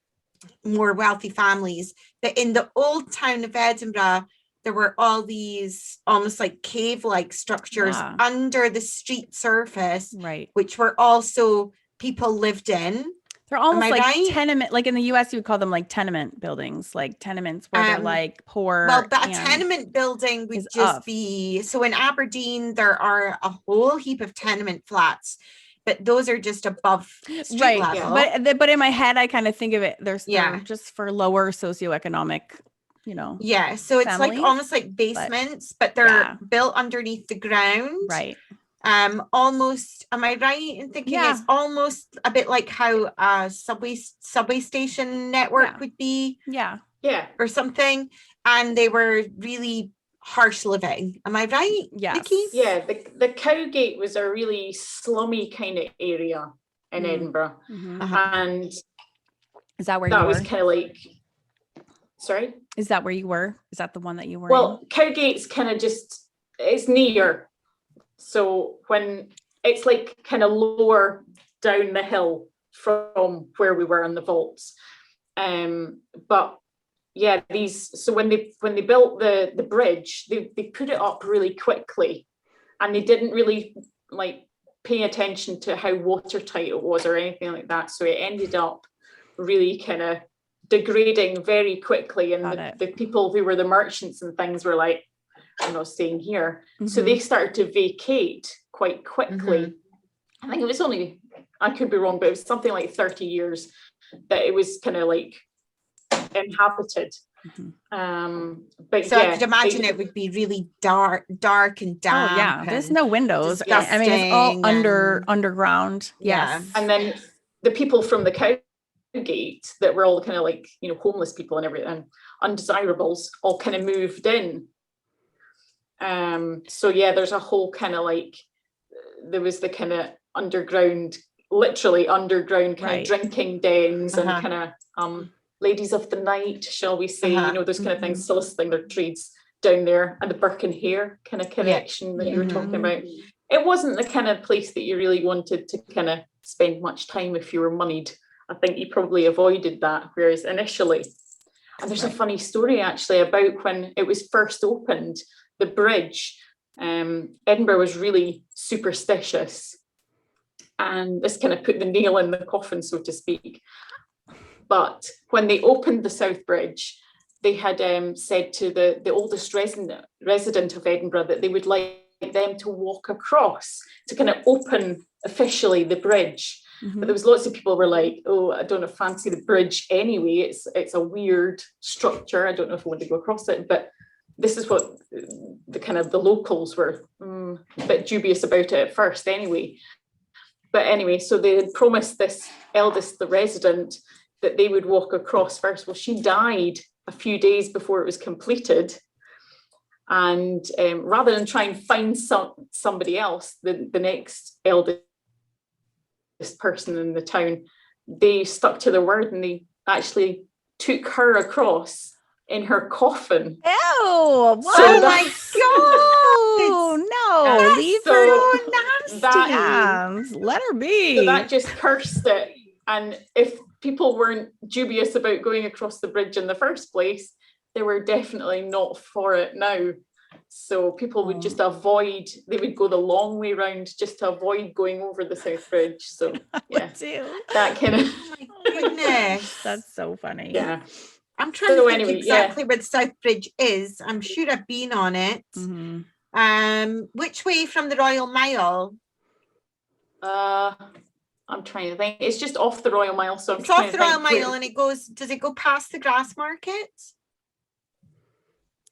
Speaker 2: more wealthy families. But in the old town of Edinburgh, there were all these almost like cave-like structures under the street surface,
Speaker 1: right? Which
Speaker 2: were also people lived in.
Speaker 1: They're almost like tenement, like in the US, you would call them like tenement buildings, like tenements where they're like poor.
Speaker 2: Well, but a tenement building would just be, so in Aberdeen, there are a whole heap of tenement flats, but those are just above street level.
Speaker 1: But in my head, I kind of think of it, they're just for lower socioeconomic,
Speaker 2: Yeah, so it's families, like almost like basements, but they're built underneath the ground.
Speaker 1: Right.
Speaker 2: Almost, am I right in thinking it's almost a bit like how a subway station network would be?
Speaker 1: Yeah.
Speaker 2: Or something. And they were really harsh living. Am I right?
Speaker 1: Yes.
Speaker 2: Nikki?
Speaker 3: Yeah, the Cowgate was a really slummy kind of area in Edinburgh. And
Speaker 1: is that where
Speaker 3: that was kind of like Sorry?
Speaker 1: Is that where you were? Is that the one that you were
Speaker 3: Well, Cowgate's kind of just, it's near. So when it's like kind of lower down the hill from where we were in the vaults. But yeah, so when they built the bridge, they put it up really quickly, and they didn't really like pay attention to how watertight it was or anything like that. So it ended up really kind of degrading very quickly, and the people who were the merchants and things were like, I'm not staying here. So they started to vacate quite quickly. I think it was only, I could be wrong, but it was something like 30 years that it was kind of like inhabited. But
Speaker 2: so
Speaker 3: yeah,
Speaker 2: I could imagine it would be really dark and damp.
Speaker 1: Oh yeah, there's no windows.
Speaker 2: disgusting
Speaker 1: I mean, it's all underground.
Speaker 2: Yeah.
Speaker 1: Yes.
Speaker 3: and then the people from the Cowgate that were all kind of like, you know, homeless people and everything, undesirables, all kind of moved in. So yeah, there's a whole kind of like, there was the kind of underground, literally underground kind of drinking dens and kind of ladies of the night, shall we say, you know, those kind of things, soliciting their trades down there, and the Birkin hair kind of connection that you were talking about. It wasn't the kind of place that you really wanted to kind of spend much time if you were moneyed. I think you probably avoided that, whereas initially, and there's a funny story actually about when it was first opened, the bridge, Edinburgh was really superstitious, and this kind of put the nail in the coffin, so to speak. But when they opened the South Bridge, they had said to the oldest resident of Edinburgh that they would like them to walk across to kind of open officially the bridge. But there was lots of people were like, oh, I don't fancy the bridge anyway. It's a weird structure. I don't know if I want to go across it. But this is what the kind of the locals were a bit dubious about it at first anyway. But anyway, so they had promised this eldest, the resident, that they would walk across first. Well, she died a few days before it was completed. And rather than try and find somebody else, the next eldest person in the town, they stuck to their word and they actually took her across in her coffin.
Speaker 1: Ew! Oh
Speaker 2: my
Speaker 1: God! No, leave her nasty. Let her be.
Speaker 3: So that just cursed it. And if people weren't dubious about going across the bridge in the first place, they were definitely not for it now. So people would just avoid, they would go the long way round just to avoid going over the South Bridge. So yeah, that kind of.
Speaker 2: Oh my goodness.
Speaker 1: That's so funny.
Speaker 3: Yeah.
Speaker 2: I'm trying to think exactly where the South Bridge is. I'm sure I've been on it. Which way from the Royal Mile?
Speaker 3: I'm trying to think. It's just off the Royal Mile. So
Speaker 2: it's off the Royal Mile, and it goes. Does it go past the Grassmarket?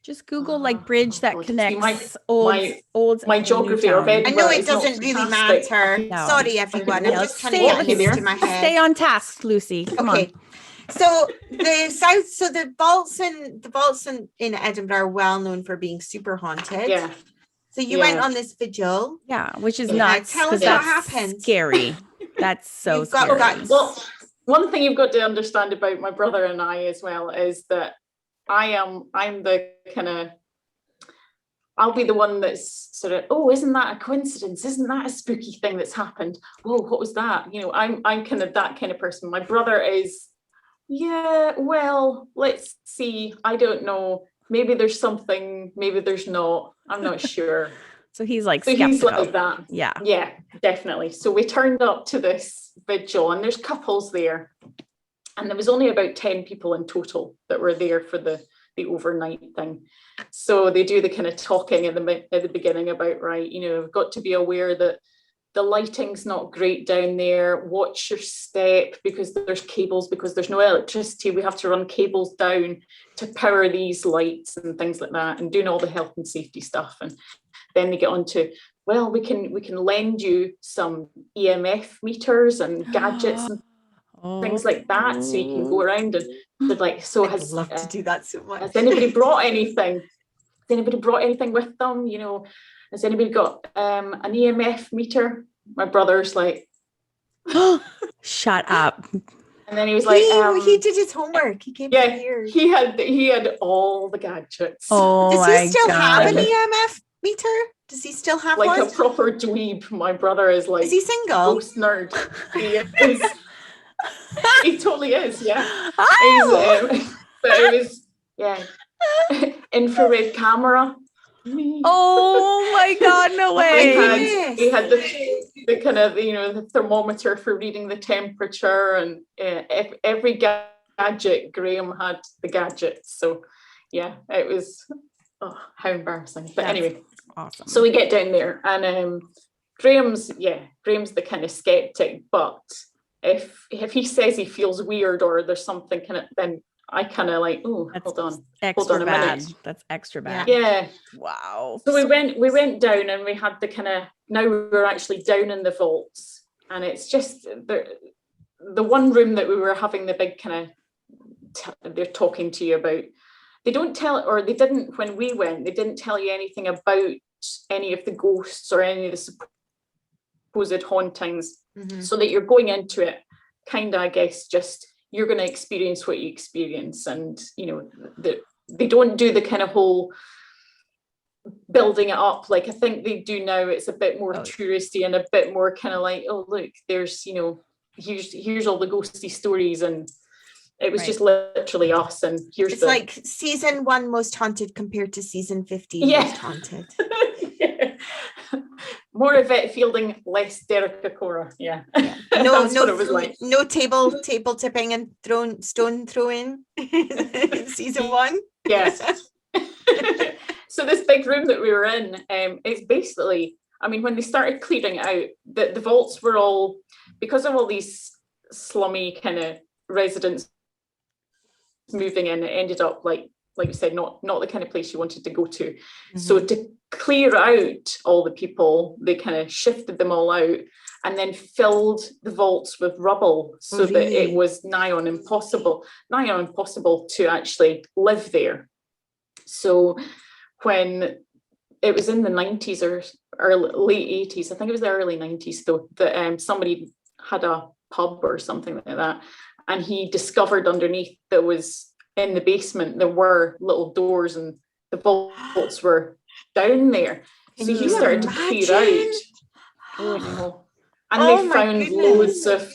Speaker 1: Just Google like bridge that connects
Speaker 3: my geography of Edinburgh.
Speaker 2: I know it doesn't really matter. No. Sorry, everyone. I'm just trying to get into my head.
Speaker 1: Stay on task, Lucy. Come on.
Speaker 2: So the vaults in Edinburgh are well known for being super haunted.
Speaker 3: Yeah.
Speaker 2: So you went on this vigil.
Speaker 1: Yeah, which is nuts.
Speaker 2: Tell us what happened.
Speaker 1: Scary. That's so scary.
Speaker 3: Well, one thing you've got to understand about my brother and I as well is that I'm the kind of, I'll be the one that's sort of, oh, isn't that a coincidence? Isn't that a spooky thing that's happened? Oh, what was that? You know, I'm kind of that kind of person. My brother is, yeah, well, let's see. I don't know. Maybe there's something, maybe there's not. I'm not sure.
Speaker 1: So he's like skeptical.
Speaker 3: He's like that.
Speaker 1: Yeah.
Speaker 3: Yeah, definitely. So we turned up to this vigil and there's couples there. And there was only about 10 people in total that were there for the overnight thing. So they do the kind of talking at the beginning about, right, you know, we've got to be aware that the lighting's not great down there. Watch your step because there's cables, because there's no electricity. We have to run cables down to power these lights and things like that, and doing all the health and safety stuff. And then they get on to, well, we can lend you some EMF meters and gadgets and things like that, so you can go around. And they're like, so
Speaker 2: I'd love to do that so much.
Speaker 3: Has anybody brought anything? Has anybody brought anything with them? You know, has anybody got an EMF meter? My brother's like,
Speaker 1: shut up.
Speaker 3: And then he was like,
Speaker 2: he did his homework. He came here.
Speaker 3: He had all the gadgets.
Speaker 1: Oh,
Speaker 2: does he still have an
Speaker 3: God.
Speaker 2: EMF meter? Does he still have
Speaker 3: like
Speaker 2: one?
Speaker 3: a proper dweeb? My brother is like,
Speaker 2: is he single?
Speaker 3: Ghost nerd. He is. He totally is. Yeah.
Speaker 1: Oh!
Speaker 3: But it was infrared camera.
Speaker 1: Oh my God, no way.
Speaker 3: He had the kind of, the thermometer for reading the temperature, and every gadget, Graham had the gadgets. So yeah, it was, how embarrassing. But anyway,
Speaker 1: awesome.
Speaker 3: So we get down there, and Graham's the kind of skeptic, but if he says he feels weird or there's something kind of, then I kind of like, hold on a minute.
Speaker 1: That's extra bad.
Speaker 3: Yeah.
Speaker 1: Wow.
Speaker 3: So we went down, and we had the kind of, now we were actually down in the vaults, and it's just the one room that we were having the big kind of, they're talking to you about. They don't tell, or they didn't when we went, they didn't tell you anything about any of the ghosts or any of the supposed hauntings, so that you're going into it kind of, I guess, just you're going to experience what you experience, and they don't do the kind of whole building it up like I think they do now. It's a bit more touristy and a bit more kind of like, oh look, there's here's all the ghosty stories, and it was just literally us, and it's
Speaker 2: like season 1 most haunted compared to season 15 most haunted.
Speaker 3: More Yvette Fielding, less Derek Acora. Yeah.
Speaker 2: No,
Speaker 3: what it was like.
Speaker 2: No table tipping and stone throwing. Season 1.
Speaker 3: Yes. So this big room that we were in, it's basically, I mean, when they started clearing it out, the vaults were all, because of all these slummy kind of residents moving in, it ended up like you said, not the kind of place you wanted to go to. So to clear out all the people, they kind of shifted them all out and then filled the vaults with rubble, so that it was nigh on impossible to actually live there. So when it was in the 90s or late 80s, I think it was the early 90s though, that somebody had a pub or something like that, and he discovered underneath that was in the basement there were little doors, and the vaults were down there. So he started to clear out. Oh no. And they found loads of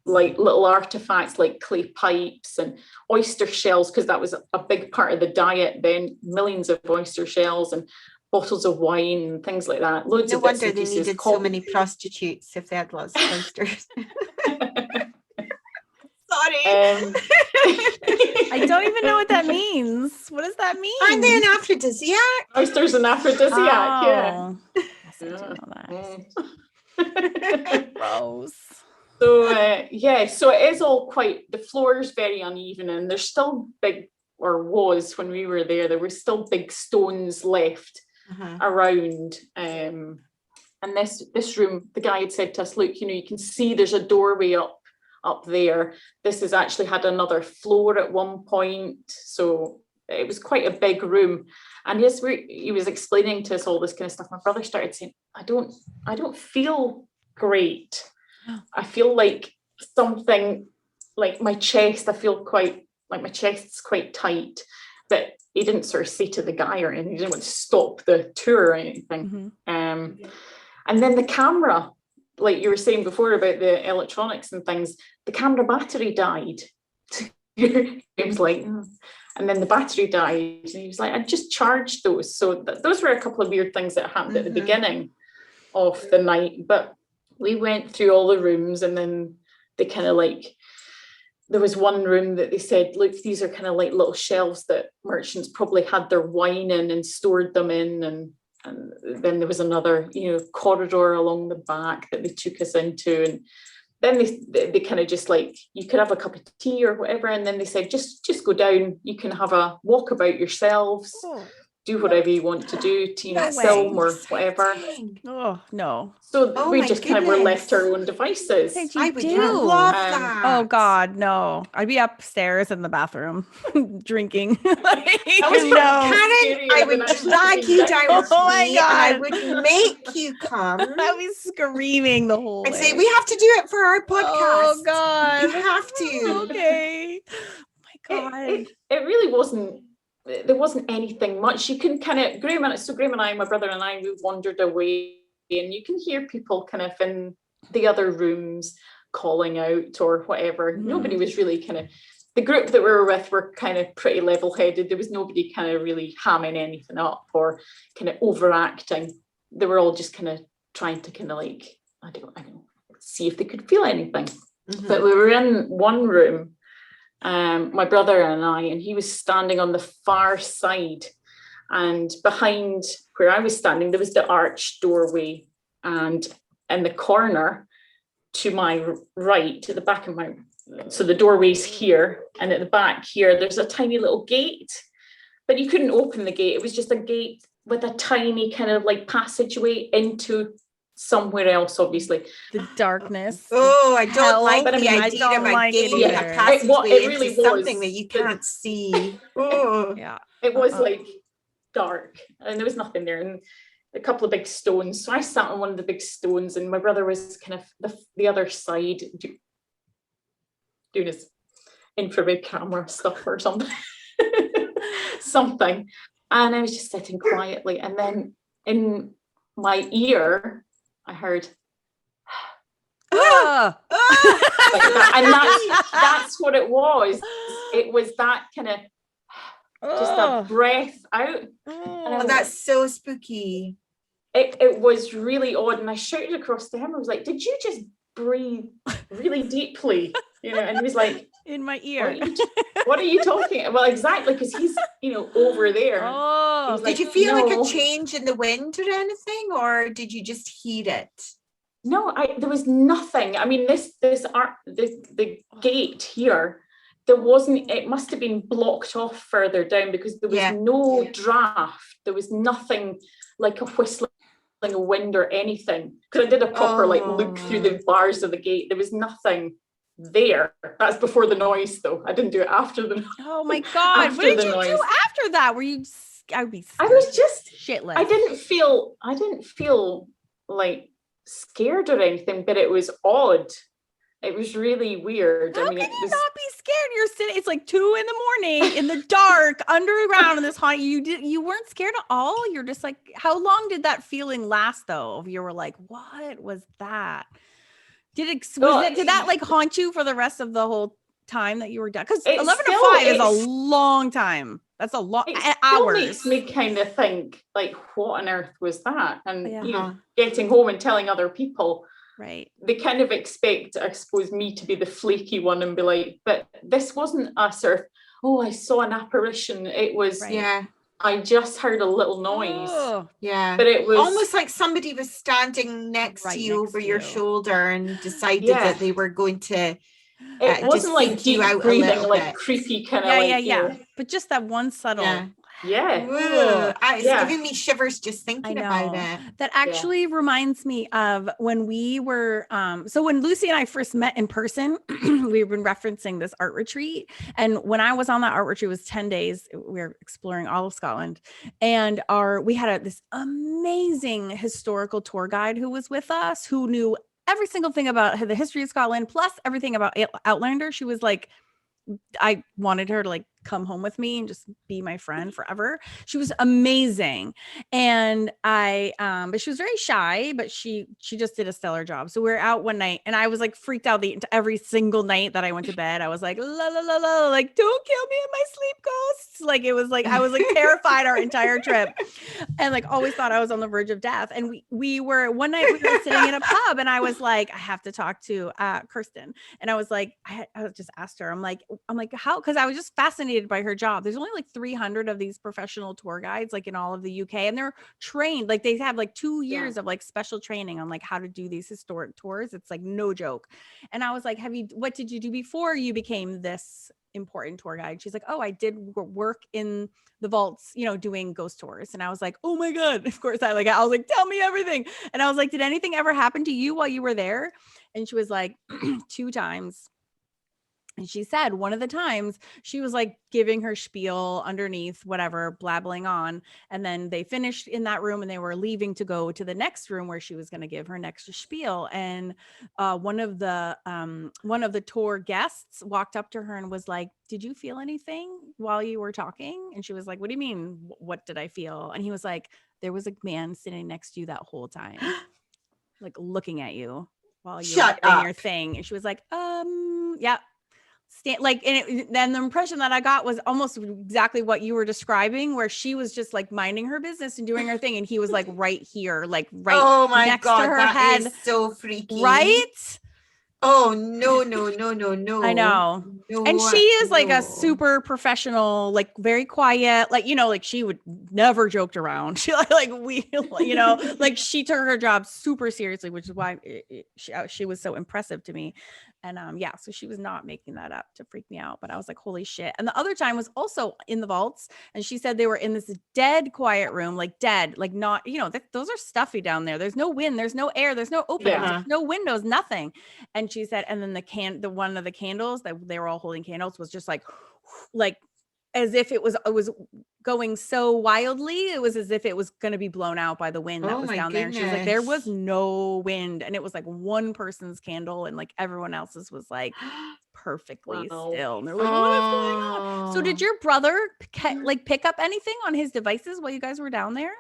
Speaker 3: like little artifacts like clay pipes and oyster shells, because that was a big part of the diet then, millions of oyster shells and bottles of wine and things like that. Loads of bits and pieces.
Speaker 2: They needed so many prostitutes if they had lots of oysters. Sorry.
Speaker 1: I don't even know what that means. What does that mean?
Speaker 2: Aren't they an aphrodisiac?
Speaker 3: Oysters an aphrodisiac, yeah.
Speaker 1: Yes, I do know that. Gross.
Speaker 3: So so it is all quite, the floor is very uneven, and there's still big, or was when we were there were still big stones left around. And this room, the guy had said to us, look, you can see there's a doorway up there. This has actually had another floor at one point, so it was quite a big room. And yes, he was explaining to us all this kind of stuff. My brother started saying, I don't feel great. I feel like something, like my chest, I feel quite like my chest's quite tight. But he didn't sort of say to the guy or anything, he didn't want to stop the tour or anything. And then the camera, like you were saying before about the electronics and things, the camera battery died. He was like, and then the battery died, and he was like, I just charged those. So those were a couple of weird things that happened at the beginning of the night. But we went through all the rooms, and then they kind of like, there was one room that they said, look, these are kind of like little shelves that merchants probably had their wine in and stored them in, and then there was another, corridor along the back that they took us into, and then they kind of just like, you could have a cup of tea or whatever, and then they said, just go down, you can have a walk about yourselves, do whatever you want to do, film or whatever.
Speaker 1: Oh no.
Speaker 3: So we just kind of were left to our own devices.
Speaker 2: I would love that.
Speaker 1: Oh God, no. I'd be upstairs in the bathroom drinking.
Speaker 2: I would
Speaker 3: actually
Speaker 2: drag
Speaker 3: sitting
Speaker 2: you
Speaker 3: down.
Speaker 2: down with
Speaker 1: Oh my
Speaker 2: me, and I
Speaker 1: God.
Speaker 2: would make you come.
Speaker 1: I'd be screaming the whole
Speaker 2: I'd
Speaker 1: way.
Speaker 2: say, we have to do it for our podcast.
Speaker 1: Oh God.
Speaker 2: You have to.
Speaker 1: Okay. Oh my God.
Speaker 3: It really wasn't. There wasn't anything much. You can kind of Graham and I, my brother and I, we wandered away, and you can hear people kind of in the other rooms calling out or whatever.
Speaker 1: Mhm.
Speaker 3: Nobody was really kind of. The group that we were with were kind of pretty level-headed. There was nobody kind of really hamming anything up or kind of overacting. They were all just kind of trying to kind of like, I don't know, see if they could feel anything.
Speaker 2: Mhm.
Speaker 3: But we were in one room, my brother and I, and he was standing on the far side, and behind where I was standing, there was the arched doorway, and in the corner to my right, at the back of my, so the doorway's here, and at the back here, there's a tiny little gate, but you couldn't open the gate. It was just a gate with a tiny kind of like passageway into somewhere else, obviously.
Speaker 1: The darkness.
Speaker 2: Oh, I don't
Speaker 1: Hell,
Speaker 2: like
Speaker 3: but I
Speaker 2: the
Speaker 3: mean, I
Speaker 2: idea
Speaker 1: don't
Speaker 2: of a
Speaker 1: like it
Speaker 2: gate with
Speaker 1: either.
Speaker 2: a passageway
Speaker 3: It really
Speaker 2: into something
Speaker 3: was.
Speaker 2: that you can't see. Oh.
Speaker 1: Yeah.
Speaker 3: It was
Speaker 1: Uh-uh.
Speaker 3: like dark, and there was nothing there, and a couple of big stones. So I sat on one of the big stones, and my brother was kind of the other side doing his infrared camera stuff or something. Something. And I was just sitting quietly, and then in my ear, I heard
Speaker 1: Ah!
Speaker 3: like that. And that's what it was. It was that kind of just a breath out.
Speaker 2: Oh, that's so spooky.
Speaker 3: It was really odd, and I shouted across to him. I was like, "Did you just breathe really deeply?" You know, and he was like,
Speaker 1: in my ear.
Speaker 3: "What are you talking about?" Well, exactly, because he's over there.
Speaker 1: Oh,
Speaker 3: He's
Speaker 2: Did
Speaker 3: like,
Speaker 2: you feel like
Speaker 3: "No."
Speaker 2: a change in the wind or anything, or did you just hear it?
Speaker 3: No, there was nothing. I mean, the gate here, there wasn't. It must have been blocked off further down because there was no draft. There was nothing like a whistling a wind or anything. Because I did a proper like look through the bars of the gate. There was nothing there. That's before the noise, though. I didn't do it after the.
Speaker 1: Oh my God! What did you do after that? Were you? I would be.
Speaker 3: I was just
Speaker 1: shitless.
Speaker 3: I didn't feel like scared or anything, but it was odd. It was really weird.
Speaker 1: How
Speaker 3: I mean,
Speaker 1: can you not be scared? You're sitting. It's like 2 a.m. in the dark, underground in this haunted. You weren't scared at all. You're just like, how long did that feeling last though? You were like, what was that? Did that like haunt you for the rest of the whole time that you were done? Because 11 to 5 is a long time. That's a long hours.
Speaker 3: It makes me kind of think like, what on earth was that? And getting home and telling other people.
Speaker 1: Right.
Speaker 3: They kind of expect, I suppose, me to be the flaky one and be like, but this wasn't a sort of, oh, I saw an apparition. It was, I just heard a little noise.
Speaker 1: Oh,
Speaker 3: but it was
Speaker 2: almost like somebody was standing next to you over your shoulder and decided that they were going to.
Speaker 3: It wasn't like deep breathing, like creepy kind of
Speaker 1: but just that one subtle.
Speaker 2: It's giving me shivers just thinking about it.
Speaker 1: That actually reminds me of when we were so when Lucy and I first met in person. We've been referencing this art retreat, and when I was on that art retreat, it was 10 days. We were exploring all of Scotland, and we had this amazing historical tour guide who was with us, who knew every single thing about the history of Scotland, plus everything about Outlander. She was like, I wanted her to like come home with me and just be my friend forever. She was amazing. And but she was very shy, but she just did a stellar job. So we were out one night, and I was like freaked out every single night that I went to bed. I was like, la la la la, like, don't kill me in my sleep, ghosts. Like, it was like, I was like terrified our entire trip, and like always thought I was on the verge of death. And we were one night, we were sitting in a pub, and I was like, I have to talk to Kirsten. And I was like, I just asked her, I'm like, how? Because I was just fascinated by her job. There's only like 300 of these professional tour guides like in all of the UK, and they're trained, like they have like 2 years of like special training on like how to do these historic tours. It's like no joke. And I was like, what did you do before you became this important tour guide? She's like, oh, I did work in the vaults, doing ghost tours. And I was like, oh my God, of course I was like, tell me everything. And I was like, did anything ever happen to you while you were there? And she was like, 2 times. And she said one of the times she was like giving her spiel underneath, whatever, blabbling on. And then they finished in that room and they were leaving to go to the next room where she was going to give her next spiel. And one of the tour guests walked up to her and was like, "Did you feel anything while you were talking?" And she was like, "What do you mean? What did I feel?" And he was like, "There was a man sitting next to you that whole time, like looking at you while you were doing your thing." And she was like, yeah. Then the impression that I got was almost exactly what you were describing, where she was just like minding her business and doing her thing, and he was like right here, like right
Speaker 2: oh my
Speaker 1: next
Speaker 2: God,
Speaker 1: to her
Speaker 2: that
Speaker 1: head.
Speaker 2: is so freaky.
Speaker 1: Right?
Speaker 2: Oh no.
Speaker 1: I know.
Speaker 2: No,
Speaker 1: And she is like a
Speaker 2: no.
Speaker 1: super professional, like very quiet, like, like she would never joked around. She like she took her job super seriously, which is why she was so impressive to me. And so she was not making that up to freak me out, but I was like, holy shit. And the other time was also in the vaults, and she said they were in this dead quiet room, like dead, like not, those are stuffy down there. There's no wind, there's no air, there's no openings, there's no windows, nothing. And she said, and then the one of the candles that they were all holding candles was just like as if it was going so wildly. It was as if it was going to be blown out by the wind that was down there. And she was like, there was no wind. And it was like one person's candle and like everyone else's was like perfectly still. And they're like, what is going on? So did your brother pick up anything on his devices while you guys were down there?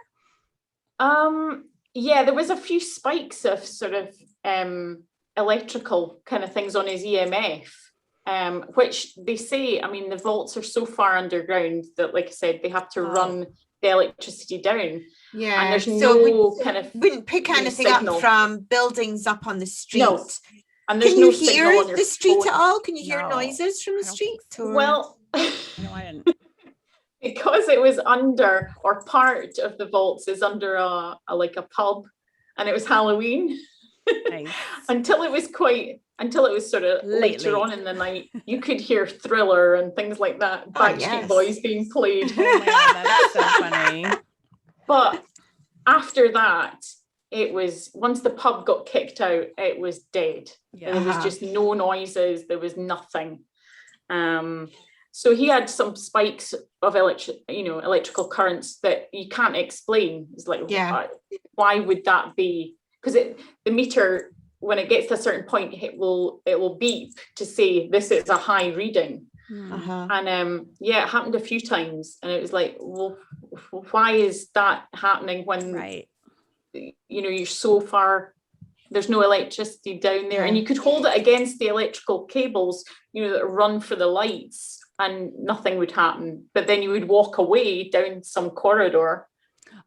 Speaker 3: Yeah, there was a few spikes of sort of electrical kind of things on his EMF. Which they say, I mean, the vaults are so far underground that, like I said, they have to run the electricity down.
Speaker 2: Yeah,
Speaker 3: and there's no kind of
Speaker 2: wouldn't pick anything up from buildings up on the street.
Speaker 3: No, and there's
Speaker 2: Can
Speaker 3: no
Speaker 2: you hear the street
Speaker 3: phone.
Speaker 2: at all? Can you hear noises from the street?
Speaker 3: Well,
Speaker 1: no, I didn't.
Speaker 3: Because it was under, or part of the vaults is under a pub, and it was Halloween.
Speaker 1: Nice.
Speaker 3: Until it was sort of later on in the night, you could hear Thriller and things like that, Backstreet Boys being played.
Speaker 1: Oh my God, that's so funny.
Speaker 3: But after that, it was, once the pub got kicked out, it was dead. Yeah. There was just no noises, there was nothing. So he had some spikes of electrical currents that you can't explain. It's like, why would that be? Because the meter, when it gets to a certain point, it will beep to say this is a high reading. And it happened a few times, and it was like, well, why is that happening when you're so far, there's no electricity down there, and you could hold it against the electrical cables that run for the lights and nothing would happen, but then you would walk away down some corridor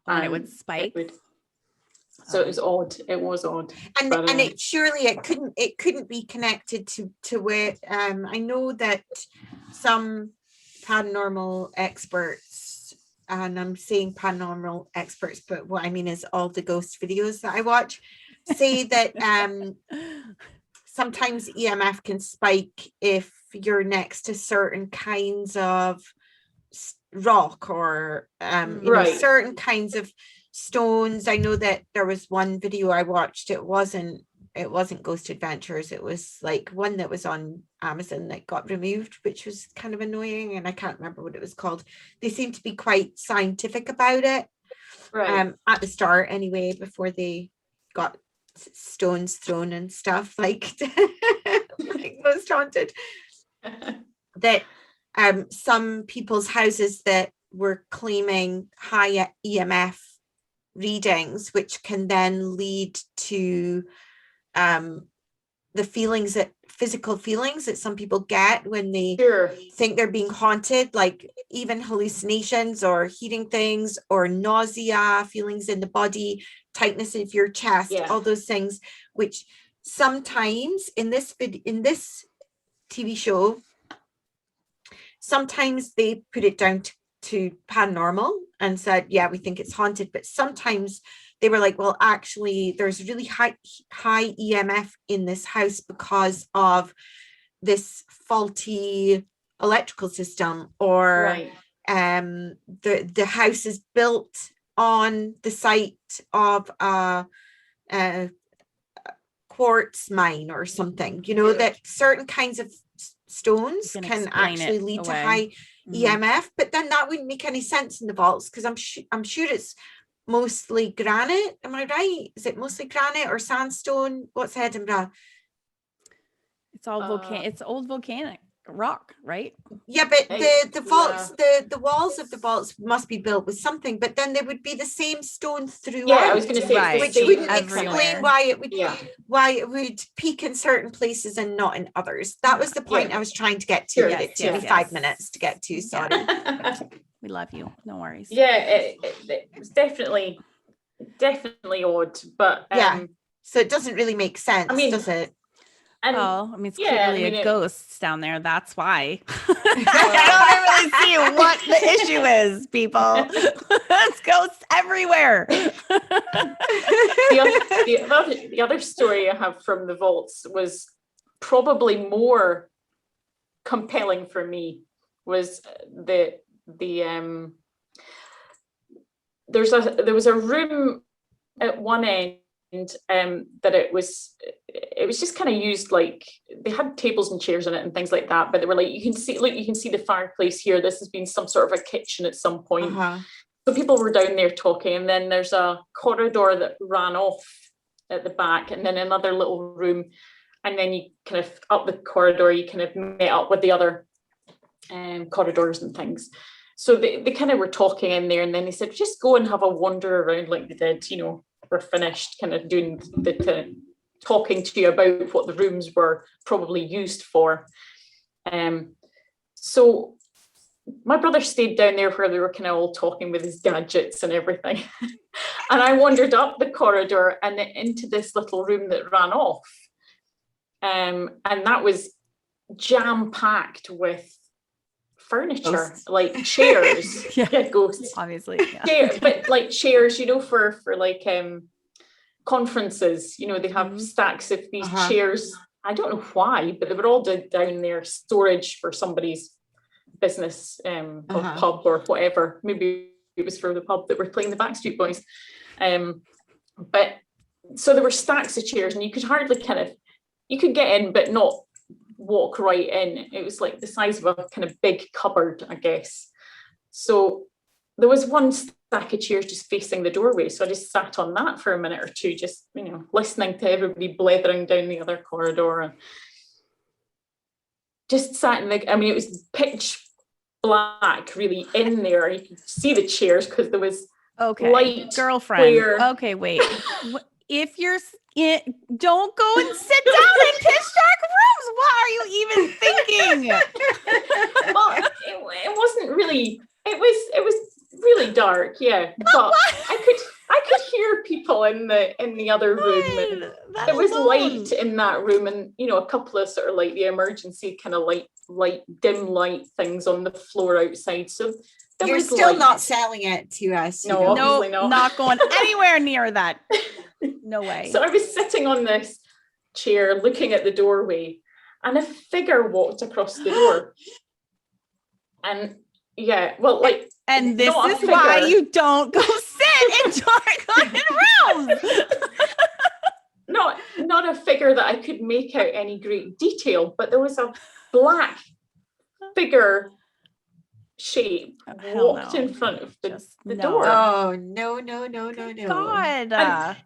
Speaker 1: and it would spike.
Speaker 3: So it was odd. It was odd.
Speaker 2: And it couldn't be connected to where I know that some paranormal experts, and I'm saying paranormal experts, but what I mean is all the ghost videos that I watch, say that sometimes EMF can spike if you're next to certain kinds of rock or certain kinds of stones. I know that there was one video I watched, it wasn't Ghost Adventures, it was like one that was on Amazon that got removed, which was kind of annoying, and I can't remember what it was called. They seem to be quite scientific about it, at the start anyway, before they got stones thrown and stuff like Ghost Haunted. That some people's houses that were claiming high EMF readings, which can then lead to the physical feelings that some people get when they think they're being haunted, like even hallucinations or hearing things or nausea, feelings in the body, tightness of your chest, all those things, which sometimes in this TV show, sometimes they put it down to paranormal and said, we think it's haunted, but sometimes they were like, well, actually there's really high EMF in this house because of this faulty electrical system, or the house is built on the site of a quartz mine or something, that certain kinds of stones
Speaker 1: You can
Speaker 2: can
Speaker 1: explain
Speaker 2: actually
Speaker 1: it
Speaker 2: lead to
Speaker 1: away.
Speaker 2: high
Speaker 1: Mhm.
Speaker 2: EMF, but then that wouldn't make any sense in the vaults because I'm sure it's mostly granite. Am I right? Is it mostly granite or sandstone? What's Edinburgh?
Speaker 1: It's all it's old volcanic rock, right?
Speaker 2: Yeah, but the vaults,
Speaker 3: yeah.
Speaker 2: the walls of the vaults must be built with something, but then they would be the same stone throughout.
Speaker 3: Yeah, I was going to say,
Speaker 1: Right.
Speaker 2: which
Speaker 3: it's the
Speaker 2: wouldn't
Speaker 3: same
Speaker 2: explain
Speaker 1: everywhere.
Speaker 2: why it would peak in certain places and not in others. That was the point
Speaker 3: Yeah.
Speaker 2: I was trying to get to.
Speaker 3: Sure.
Speaker 2: But it took me 5 minutes to get to. Sorry.
Speaker 1: We love you. No worries.
Speaker 3: Yeah, it's definitely odd, but
Speaker 2: Yeah. So it doesn't really make sense,
Speaker 3: I mean,
Speaker 2: does it?
Speaker 3: and
Speaker 1: Well, I mean, it's
Speaker 3: yeah,
Speaker 1: clearly
Speaker 3: I mean,
Speaker 1: a ghost down there. That's why. I don't really see what the issue is, people. It's ghosts everywhere.
Speaker 3: the other story I have from the vaults was probably more compelling for me. Was there was a room at one end that it was just kind of used like they had tables and chairs in it and things like that, but they were like, you can see the fireplace here, this has been some sort of a kitchen at some point. So people were down there talking, and then there's a corridor that ran off at the back, and then another little room, and then you kind of up the corridor you kind of met up with the other corridors and things. So they kind of were talking in there, and then they said, just go and have a wander around like they did, we're finished kind of doing the talking to you about what the rooms were probably used for. So my brother stayed down there where they were kind of all talking with his gadgets and everything. And I wandered up the corridor and into this little room that ran off. And that was jam-packed with furniture, ghosts. Like chairs.
Speaker 1: Yeah,
Speaker 3: ghosts.
Speaker 1: Obviously.
Speaker 3: Yeah. But like chairs, for like conferences, they have stacks of these chairs. I don't know why, but they were all down there, storage for somebody's business or pub or whatever. Maybe it was for the pub that were playing the Backstreet Boys. But so there were stacks of chairs, and you could hardly you could get in but not walk right in. It was like the size of a kind of big cupboard, I guess. So there was one stack of chairs just facing the doorway, so I just sat on that for a minute or two, just listening to everybody blethering down the other corridor, and just sat in it was pitch black really in there. You could see the chairs because there was light.
Speaker 1: Girlfriend. Okay, wait. If you're don't go and sit down in pitch dark rooms. What are you even thinking?
Speaker 3: Well, it wasn't really. It was really dark, yeah. But I could hear people in the other room, and it was light in that room, and a couple of sort of like the emergency kind of light dim light things on the floor outside. So
Speaker 2: you're still not selling it to us.
Speaker 3: No, obviously
Speaker 1: not going anywhere near that. No way.
Speaker 3: So I was sitting on this chair looking at the doorway, and a figure walked across the door. And yeah, well, like,
Speaker 1: and this is why you don't go sit in dark rooms.
Speaker 3: Not a figure that I could make out any great detail, but there was a black figure shape walked in front of the door.
Speaker 2: Oh no.
Speaker 1: God.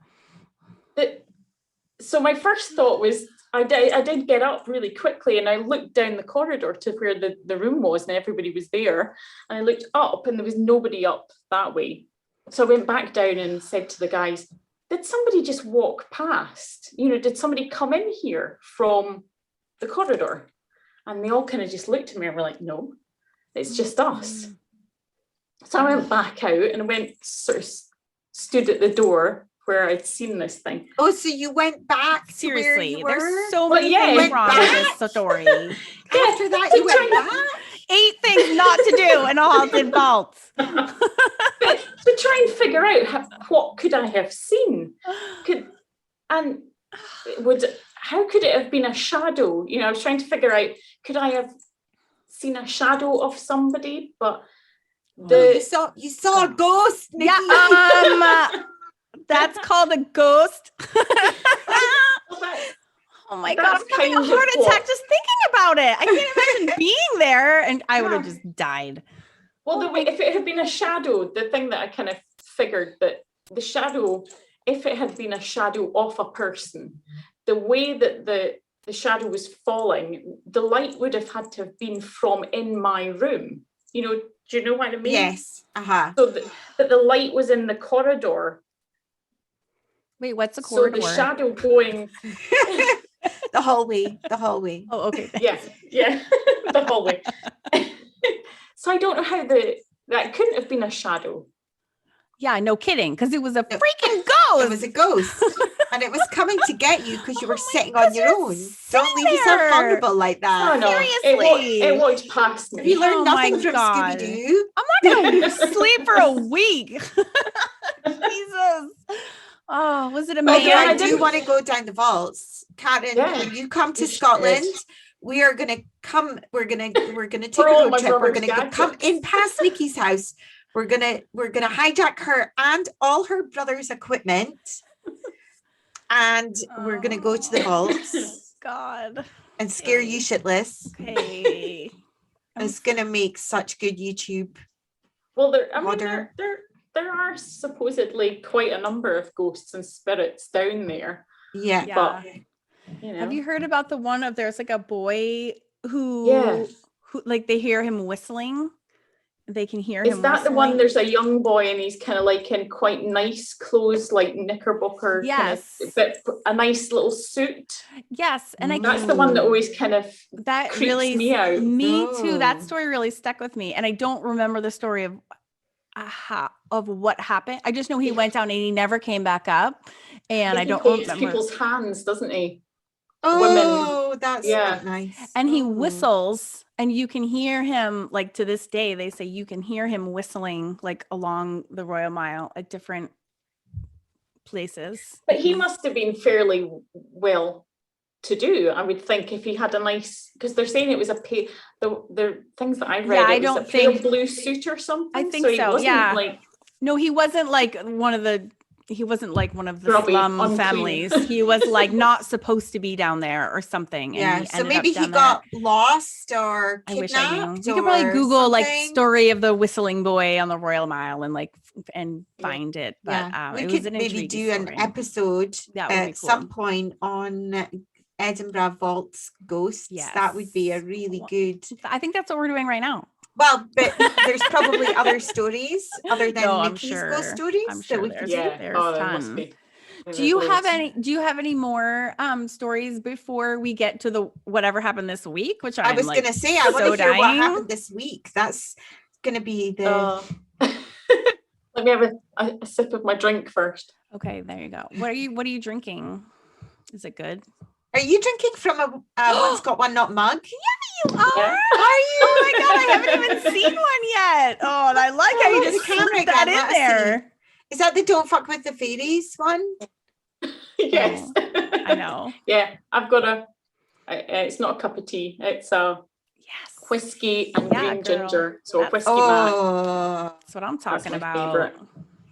Speaker 3: So my first thought was I did get up really quickly, and I looked down the corridor to where the room was, and everybody was there, and I looked up and there was nobody up that way. So I went back down and said to the guys, did somebody just walk past? Did somebody come in here from the corridor? And they all kind of just looked at me and were like, no, it's just us. So I went back out and sort of stood at the door where I'd seen this thing.
Speaker 2: Oh, so you went back?
Speaker 1: Seriously,
Speaker 2: to where you were?
Speaker 1: There's so many things wrong with this story.
Speaker 2: After that, you went back?
Speaker 1: 8 things not to do in a haunted vault.
Speaker 3: But to try and figure out what could I have seen? How could it have been a shadow? I was trying to figure out, could I have seen a shadow of somebody? But
Speaker 2: you saw a ghost, Nikki.
Speaker 1: Yeah, that's called a ghost. Oh my God,
Speaker 3: That's
Speaker 1: I'm having a
Speaker 3: kind of
Speaker 1: heart
Speaker 3: what-
Speaker 1: attack just thinking about it. I can't imagine being there, and I would have just died.
Speaker 3: Well, the way, if it had been a shadow, the thing that I kind of figured that the shadow, if it had been a shadow of a person, the way that the shadow was falling, the light would have had to have been from in my room. You know, do you know what I mean?
Speaker 2: Yes.
Speaker 3: So that the light was in the corridor.
Speaker 1: Wait, what's a
Speaker 3: So
Speaker 1: corridor?
Speaker 3: the shadow going,
Speaker 2: The hallway.
Speaker 1: Oh, okay.
Speaker 3: yeah, the hallway. So I don't know how that couldn't have been a shadow.
Speaker 1: Yeah, no kidding, because it was a
Speaker 2: No.
Speaker 1: freaking ghost.
Speaker 2: It was a ghost. And it was coming to get you because you were
Speaker 1: Oh my
Speaker 2: sitting
Speaker 1: God,
Speaker 2: on your
Speaker 1: you're
Speaker 2: own.
Speaker 1: sitting
Speaker 2: Don't leave yourself
Speaker 1: there.
Speaker 2: vulnerable like that.
Speaker 3: Oh no,
Speaker 1: Seriously.
Speaker 3: it walked past
Speaker 2: Have
Speaker 3: me.
Speaker 2: you learned
Speaker 1: Oh
Speaker 2: nothing
Speaker 1: my
Speaker 2: from
Speaker 1: God.
Speaker 2: Scooby-Doo?
Speaker 1: I'm not gonna sleep for a week. Jesus. Oh, was it a
Speaker 2: Although
Speaker 3: yeah,
Speaker 1: man?
Speaker 2: I
Speaker 3: I
Speaker 2: do
Speaker 3: didn't-
Speaker 2: want to go down the vaults. Karen,
Speaker 3: Yeah,
Speaker 2: when you come to
Speaker 3: you should.
Speaker 2: Scotland, we are gonna come, we're gonna take
Speaker 3: For
Speaker 2: a
Speaker 3: all
Speaker 2: road
Speaker 3: my
Speaker 2: trip. We're
Speaker 3: brother's
Speaker 2: gonna come
Speaker 3: gadgets.
Speaker 2: in past Nikki's house. We're gonna hijack her and all her brother's equipment. And we're gonna go to the vaults
Speaker 1: God.
Speaker 2: and scare you shitless.
Speaker 1: Okay.
Speaker 2: It's gonna make such good YouTube.
Speaker 3: Well,
Speaker 2: Water.
Speaker 3: there are supposedly quite a number of ghosts and spirits down there.
Speaker 2: Yeah.
Speaker 1: Yeah.
Speaker 3: But you know,
Speaker 1: Have you heard about the one of there's like a boy who
Speaker 3: Yeah.
Speaker 1: who like they hear him whistling? They can hear
Speaker 3: is
Speaker 1: him
Speaker 3: that the one?
Speaker 1: whistling.
Speaker 3: There's a young boy and he's kind of like in quite nice clothes, like knickerbocker,
Speaker 1: Yes.
Speaker 3: but a nice little suit.
Speaker 1: Yes, and I
Speaker 2: Mm.
Speaker 3: That's the one that always kind of
Speaker 1: that
Speaker 3: creeps
Speaker 1: really
Speaker 3: me out.
Speaker 1: Me too. That
Speaker 2: Oh.
Speaker 1: story really stuck with me, and I don't remember the story of what happened. I just know he went down and he never came back up, and I
Speaker 3: he
Speaker 1: don't
Speaker 3: holds
Speaker 1: remember.
Speaker 3: people's hands, doesn't he?
Speaker 2: Oh, that's
Speaker 3: Yeah.
Speaker 2: not nice.
Speaker 1: And he
Speaker 2: Oh.
Speaker 1: whistles, and you can hear him like to this day. They say you can hear him whistling like along the Royal Mile at different places.
Speaker 3: But he must have been fairly well to do, I would think, if he had a nice, because they're saying it was the things that I read,
Speaker 1: Yeah, I
Speaker 3: it was
Speaker 1: don't
Speaker 3: a pale
Speaker 1: think-
Speaker 3: blue suit or something.
Speaker 1: I think
Speaker 3: he
Speaker 1: so,
Speaker 3: wasn't
Speaker 1: yeah.
Speaker 3: like
Speaker 1: No, he wasn't like one of the
Speaker 3: Grubby,
Speaker 1: slum
Speaker 3: unclean.
Speaker 1: families. He was like not supposed to be down there or something. And
Speaker 2: Yeah,
Speaker 1: he
Speaker 2: so
Speaker 1: ended
Speaker 2: maybe
Speaker 1: up
Speaker 2: he
Speaker 1: down
Speaker 2: got lost or
Speaker 1: there. I wish I knew.
Speaker 2: kidnapped.
Speaker 1: We could probably
Speaker 2: or
Speaker 1: Google like
Speaker 2: something.
Speaker 1: story of the whistling boy on the Royal Mile and like and
Speaker 3: Yeah.
Speaker 1: find it. But
Speaker 2: Yeah, we
Speaker 1: it
Speaker 2: could
Speaker 1: was an
Speaker 2: maybe
Speaker 1: intriguing
Speaker 2: do an
Speaker 1: story.
Speaker 2: episode
Speaker 1: That would be
Speaker 2: at
Speaker 1: cool.
Speaker 2: some point on Edinburgh Vaults Ghosts. That would be a
Speaker 1: Yes.
Speaker 2: really good.
Speaker 1: I think that's what we're doing right now.
Speaker 2: Well, but there's probably other stories other than
Speaker 1: No, I'm
Speaker 2: Nikki's
Speaker 1: sure.
Speaker 2: ghost stories
Speaker 1: I'm
Speaker 2: that
Speaker 1: sure
Speaker 2: we
Speaker 1: there's-
Speaker 2: could
Speaker 3: yeah,
Speaker 1: there's
Speaker 3: there must
Speaker 1: tons.
Speaker 3: be.
Speaker 1: Do you have any more stories before we get to the whatever happened this week? Which
Speaker 2: I
Speaker 1: I'm
Speaker 2: was
Speaker 1: like,
Speaker 2: gonna say I want
Speaker 1: so
Speaker 2: to hear what
Speaker 1: dying.
Speaker 2: happened this week. That's gonna be the
Speaker 3: Let me have a sip of my drink first.
Speaker 1: Okay, there you go. What are you drinking? Is it good?
Speaker 2: Are you drinking from a One's Got One Not mug?
Speaker 1: You are?
Speaker 3: Yeah.
Speaker 1: Are you? Oh my God, I haven't even seen one yet. Oh, and I like how you
Speaker 2: look at
Speaker 1: just
Speaker 2: the camera
Speaker 1: slipped that
Speaker 2: again,
Speaker 1: in
Speaker 2: let us see.
Speaker 1: there.
Speaker 2: Is that the Don't Fuck with the Fairies one?
Speaker 3: Yes.
Speaker 1: I know.
Speaker 3: Yeah, I've got it's not a cup of tea. It's a
Speaker 1: Yes.
Speaker 3: whiskey and
Speaker 1: Yeah,
Speaker 3: green
Speaker 1: girl.
Speaker 3: ginger. So a
Speaker 1: That's-
Speaker 3: whiskey mac.
Speaker 2: Oh,
Speaker 1: That's what I'm talking
Speaker 3: my
Speaker 1: about.
Speaker 3: favorite.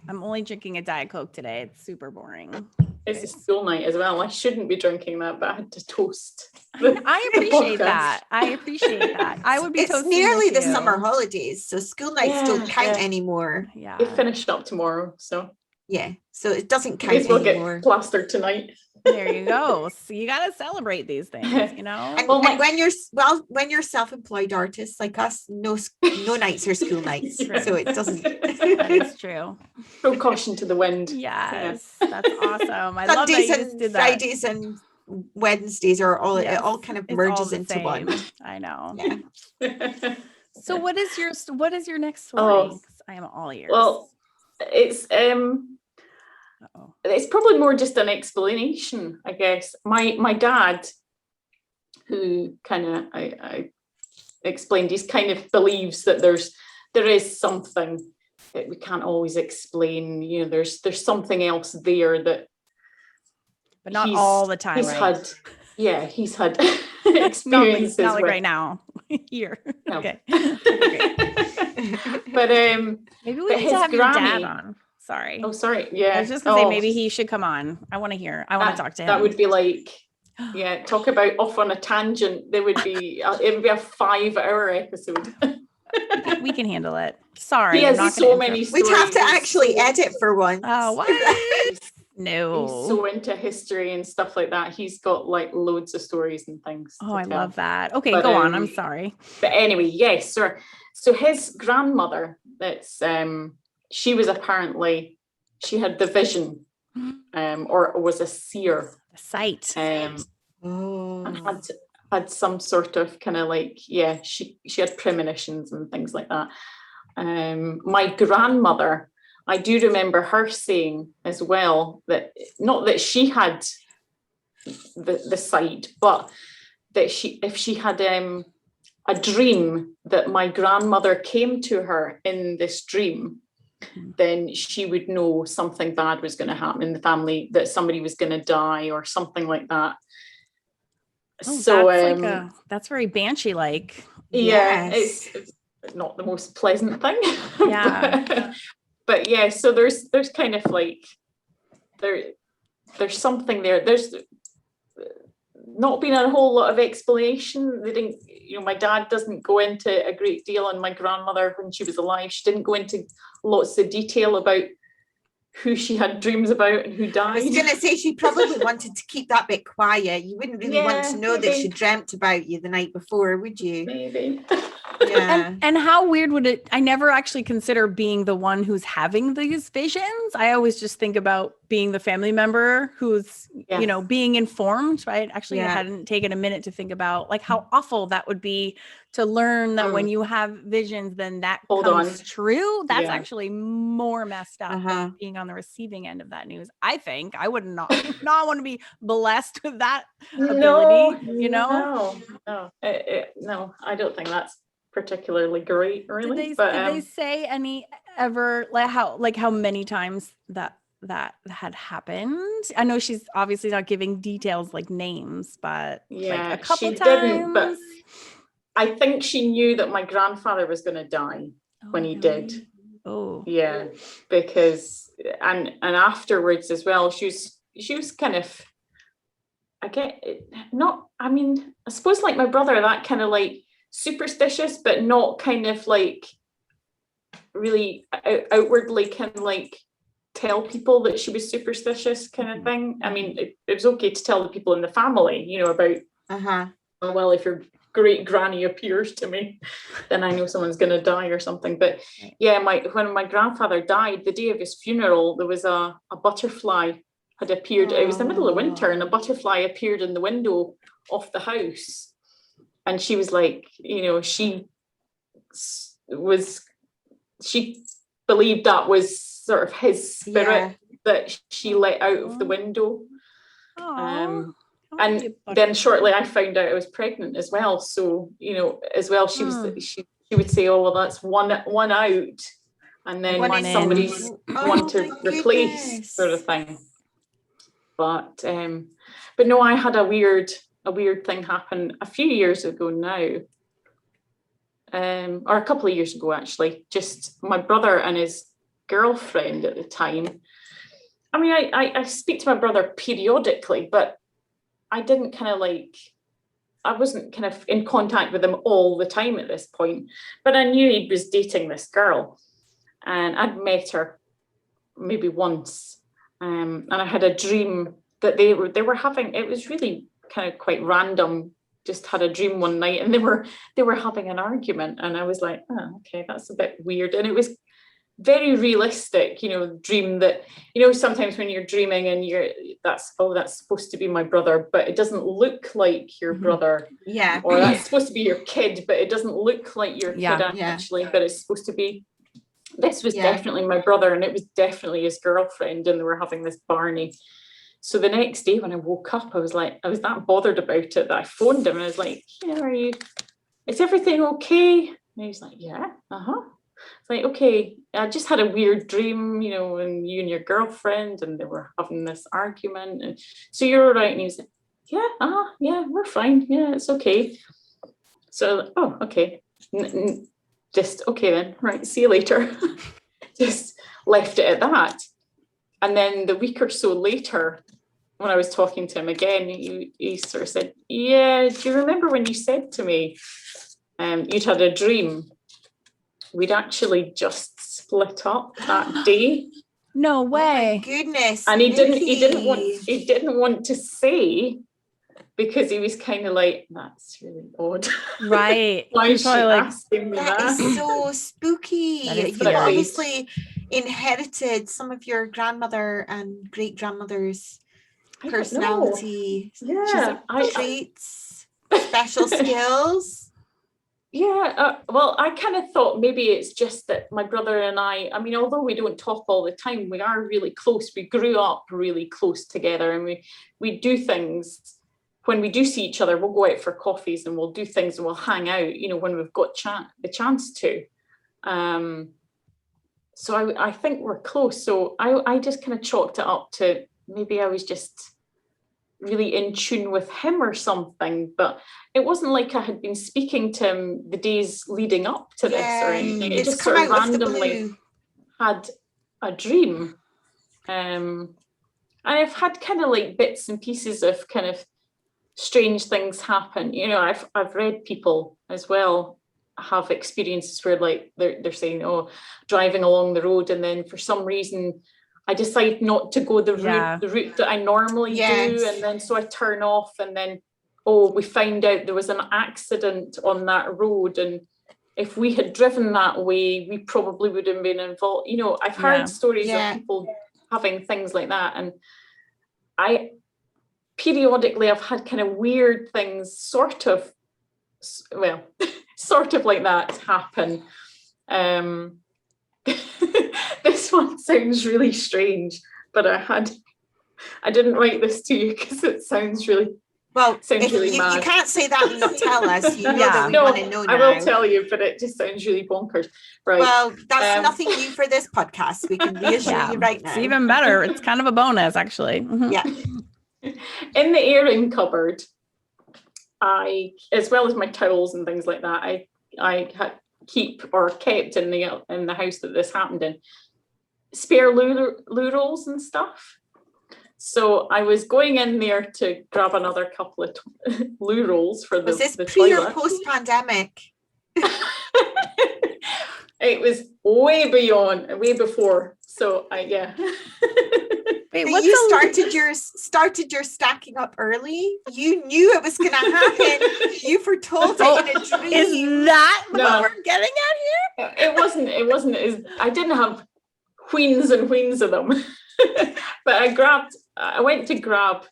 Speaker 1: I'm only drinking a Diet Coke today. It's super boring.
Speaker 3: It's a school night as well. I shouldn't be drinking that, but I had to toast.
Speaker 1: I appreciate
Speaker 3: podcast.
Speaker 1: that. I appreciate that. I would be
Speaker 2: it's
Speaker 1: toasting
Speaker 2: nearly
Speaker 1: with
Speaker 2: the
Speaker 1: you.
Speaker 2: summer holidays, so school nights don't
Speaker 3: Yeah,
Speaker 2: count
Speaker 3: yeah.
Speaker 2: anymore.
Speaker 1: Yeah.
Speaker 3: It finished up tomorrow, so
Speaker 2: Yeah, so it doesn't
Speaker 3: I
Speaker 2: count
Speaker 3: guess we'll
Speaker 2: anymore.
Speaker 3: get plastered tonight.
Speaker 1: There you go. So you got to celebrate these things, you know?
Speaker 2: And,
Speaker 3: Well,
Speaker 2: and when you're self-employed artists like us, no nights are school nights,
Speaker 3: True.
Speaker 2: so it doesn't.
Speaker 1: That is true.
Speaker 3: Throw caution to the wind.
Speaker 1: Yes. That's awesome. I love that
Speaker 2: Sundays
Speaker 1: you just
Speaker 2: and
Speaker 1: did that.
Speaker 2: Fridays and Wednesdays are all
Speaker 1: Yes,
Speaker 2: it all kind of
Speaker 1: it's all
Speaker 2: merges
Speaker 1: the
Speaker 2: into
Speaker 1: same.
Speaker 2: one.
Speaker 1: I know.
Speaker 2: Yeah.
Speaker 1: So what is your next story?
Speaker 3: Oh.
Speaker 1: 'Cause I am all ears.
Speaker 3: Well, it's
Speaker 1: Uh-oh.
Speaker 3: it's probably more just an explanation, I guess. My dad, who kind of I explained, he's kind of believes that there is something that we can't always explain. You know, there's something else there that
Speaker 1: But not
Speaker 3: he's-
Speaker 1: all the time,
Speaker 3: he's
Speaker 1: right?
Speaker 3: he's had
Speaker 1: not like,
Speaker 3: experiences
Speaker 1: not like
Speaker 3: with.
Speaker 1: right now. Here.
Speaker 3: No.
Speaker 1: Okay.
Speaker 3: But
Speaker 1: Maybe we
Speaker 3: But
Speaker 1: need
Speaker 3: his
Speaker 1: to have your dad
Speaker 3: granny-
Speaker 1: on. Sorry.
Speaker 3: oh sorry, yeah.
Speaker 1: I was just gonna say
Speaker 3: Oh,
Speaker 1: maybe he should come on. I want to hear. I want to talk to him.
Speaker 3: That would be like Yeah, talk about off on a tangent. There would be it would be a 5-hour episode.
Speaker 1: We can handle it. Sorry,
Speaker 3: He
Speaker 1: I'm
Speaker 3: has
Speaker 1: not
Speaker 3: so
Speaker 1: gonna
Speaker 3: many
Speaker 1: interrupt.
Speaker 3: stories.
Speaker 2: We'd have to
Speaker 3: He's
Speaker 2: actually
Speaker 3: so-
Speaker 2: edit for once.
Speaker 1: Oh, what? No.
Speaker 3: He's so into history and stuff like that. He's got like loads of stories and things.
Speaker 1: Oh,
Speaker 3: to
Speaker 1: I
Speaker 3: tell.
Speaker 1: love that. Okay,
Speaker 3: But,
Speaker 1: go on. I'm sorry.
Speaker 3: But anyway, yes, sir. So his grandmother, that's she was apparently, she had the vision, or was a seer,
Speaker 1: The sight.
Speaker 3: and
Speaker 2: Oh.
Speaker 3: had some sort of kind of like, yeah, she had premonitions and things like that. My grandmother, I do remember her saying as well that not that she had the sight, but that if she had a dream that my grandmother came to her in this dream, then she would know something bad was going to happen in the family, that somebody was going to die or something like that.
Speaker 1: Oh,
Speaker 3: So
Speaker 1: that's very banshee like.
Speaker 3: yeah,
Speaker 2: Yes.
Speaker 3: it's not the most pleasant thing.
Speaker 1: Yeah.
Speaker 3: but yeah, so there's kind of like there's something there. There's not been a whole lot of explanation. They didn't, my dad doesn't go into a great deal, and my grandmother, when she was alive, she didn't go into lots of detail about who she had dreams about and who died.
Speaker 2: I was going to say she probably wanted to keep that bit quiet. You wouldn't really want to know that she dreamt about you the night before, would you?
Speaker 3: Maybe.
Speaker 2: Yeah.
Speaker 1: And how weird would it, I never actually consider being the one who's having these visions. I always just think about being the family member who's, being informed, right? Actually, I hadn't taken a minute to think about like how awful that would be to learn that when you have visions, then that comes true. That's actually more messed up than being on the receiving end of that news. I think I would not want to be blessed with that ability,
Speaker 3: No, no, I don't think that's particularly great, really.
Speaker 1: Did they say ever how many times that had happened? I know she's obviously not giving details like names, but like a couple
Speaker 3: she
Speaker 1: times.
Speaker 3: Didn't, but I think she knew that my grandfather was going to die when he did.
Speaker 1: Oh,
Speaker 3: yeah, because and afterwards as well, she was kind of, I suppose like my brother, that kind of like superstitious, but not kind of like really outwardly kind of like tell people that she was superstitious kind of thing. I mean, it was okay to tell the people in the family, about, well, if your great granny appears to me, then I know someone's going to die or something. But yeah, when my grandfather died, the day of his funeral, there was a butterfly had appeared. It was the middle of winter, and a butterfly appeared in the window of the house. And she was like, she believed that was sort of his spirit that she let out of the window. And then shortly I found out I was pregnant as well. So, as well, she would say, oh, well, that's one out. And then somebody's one to replace sort of thing. But no, I had a weird thing happen a few years ago now, or a couple of years ago, actually. Just my brother and his girlfriend at the time. I mean, I speak to my brother periodically, but I didn't I wasn't kind of in contact with him all the time at this point. But I knew he was dating this girl, and I'd met her maybe once, and I had a dream that they were having. It was really kind of quite random. Just had a dream one night, and they were having an argument, and I was like, oh, okay, that's a bit weird. And it was very realistic, dream that, sometimes when you're dreaming and that's supposed to be my brother, but it doesn't look like your brother.
Speaker 2: Yeah.
Speaker 3: Or that's supposed to be your kid, but it doesn't look like your kid actually, but it's supposed to be. This was definitely my brother, and it was definitely his girlfriend, and they were having this Barney. So the next day when I woke up, I was that bothered about it that I phoned him, and I was like, is everything okay? And he was like, yeah, It's like, okay, I just had a weird dream, and you and your girlfriend, and they were having this argument. And so you're all right. And he was like, yeah, we're fine. Yeah, it's okay. So, oh, okay. Just okay then, right, see you later. Just left it at that. And then the week or so later, when I was talking to him again, he sort of said, yeah, do you remember when you said to me, you'd had a dream? We'd actually just split up that day.
Speaker 1: No way.
Speaker 2: Oh my goodness.
Speaker 3: And he
Speaker 2: Nikki.
Speaker 3: didn't want to say, because he was kind of like, that's really odd.
Speaker 1: Right.
Speaker 3: Why is she
Speaker 1: Probably
Speaker 3: asking me
Speaker 2: That
Speaker 3: that?
Speaker 2: is so spooky.
Speaker 1: That is
Speaker 2: You
Speaker 1: scary.
Speaker 2: obviously inherited some of your grandmother and great grandmother's
Speaker 3: I don't know.
Speaker 2: personality,
Speaker 3: Yeah,
Speaker 2: traits, special skills.
Speaker 3: Yeah, well, I kind of thought maybe it's just that my brother and I mean, although we don't talk all the time, we are really close. We grew up really close together, and we do things. When we do see each other, we'll go out for coffees and we'll do things and we'll hang out, when we've got the chance to. So I think we're close. So I just kind of chalked it up to maybe I was just really in tune with him or something, but it wasn't like I had been speaking to him the days leading up to this or anything. It just sort of randomly had a dream. And I've had kind of like bits and pieces of kind of strange things happen. I've read people as well have experiences where like they're saying, oh, driving along the road, and then for some reason I decide not to go the route that I normally do, and then so I turn off, and then we find out there was an accident on that road, and if we had driven that way, we probably would have been involved. I've heard stories of people having things like that, and I periodically I've had kind of weird things sort of like that happen. This one sounds really strange, but I didn't write this to you because it sounds really mad.
Speaker 2: You can't say that and not tell us. You know that we want to know now.
Speaker 3: I will tell you, but it just sounds really bonkers. Right.
Speaker 2: Well, that's nothing new for this podcast. We can reassure you right now.
Speaker 1: It's even better. It's kind of a bonus, actually. Mm-hmm.
Speaker 2: Yeah.
Speaker 3: In the airing cupboard, as well as my towels and things like that, I kept in the house that this happened in, spare loo rolls and stuff. So I was going in there to grab another couple of loo rolls for the toilet.
Speaker 2: Was this pre or post pandemic?
Speaker 3: It was way before. So
Speaker 1: Wait,
Speaker 2: you started your stacking up early. You knew it was going to happen. You foretold it in a dream.
Speaker 1: Is that what we're getting at here?
Speaker 3: It wasn't. I didn't have wheens and wheens of them, but I went to grab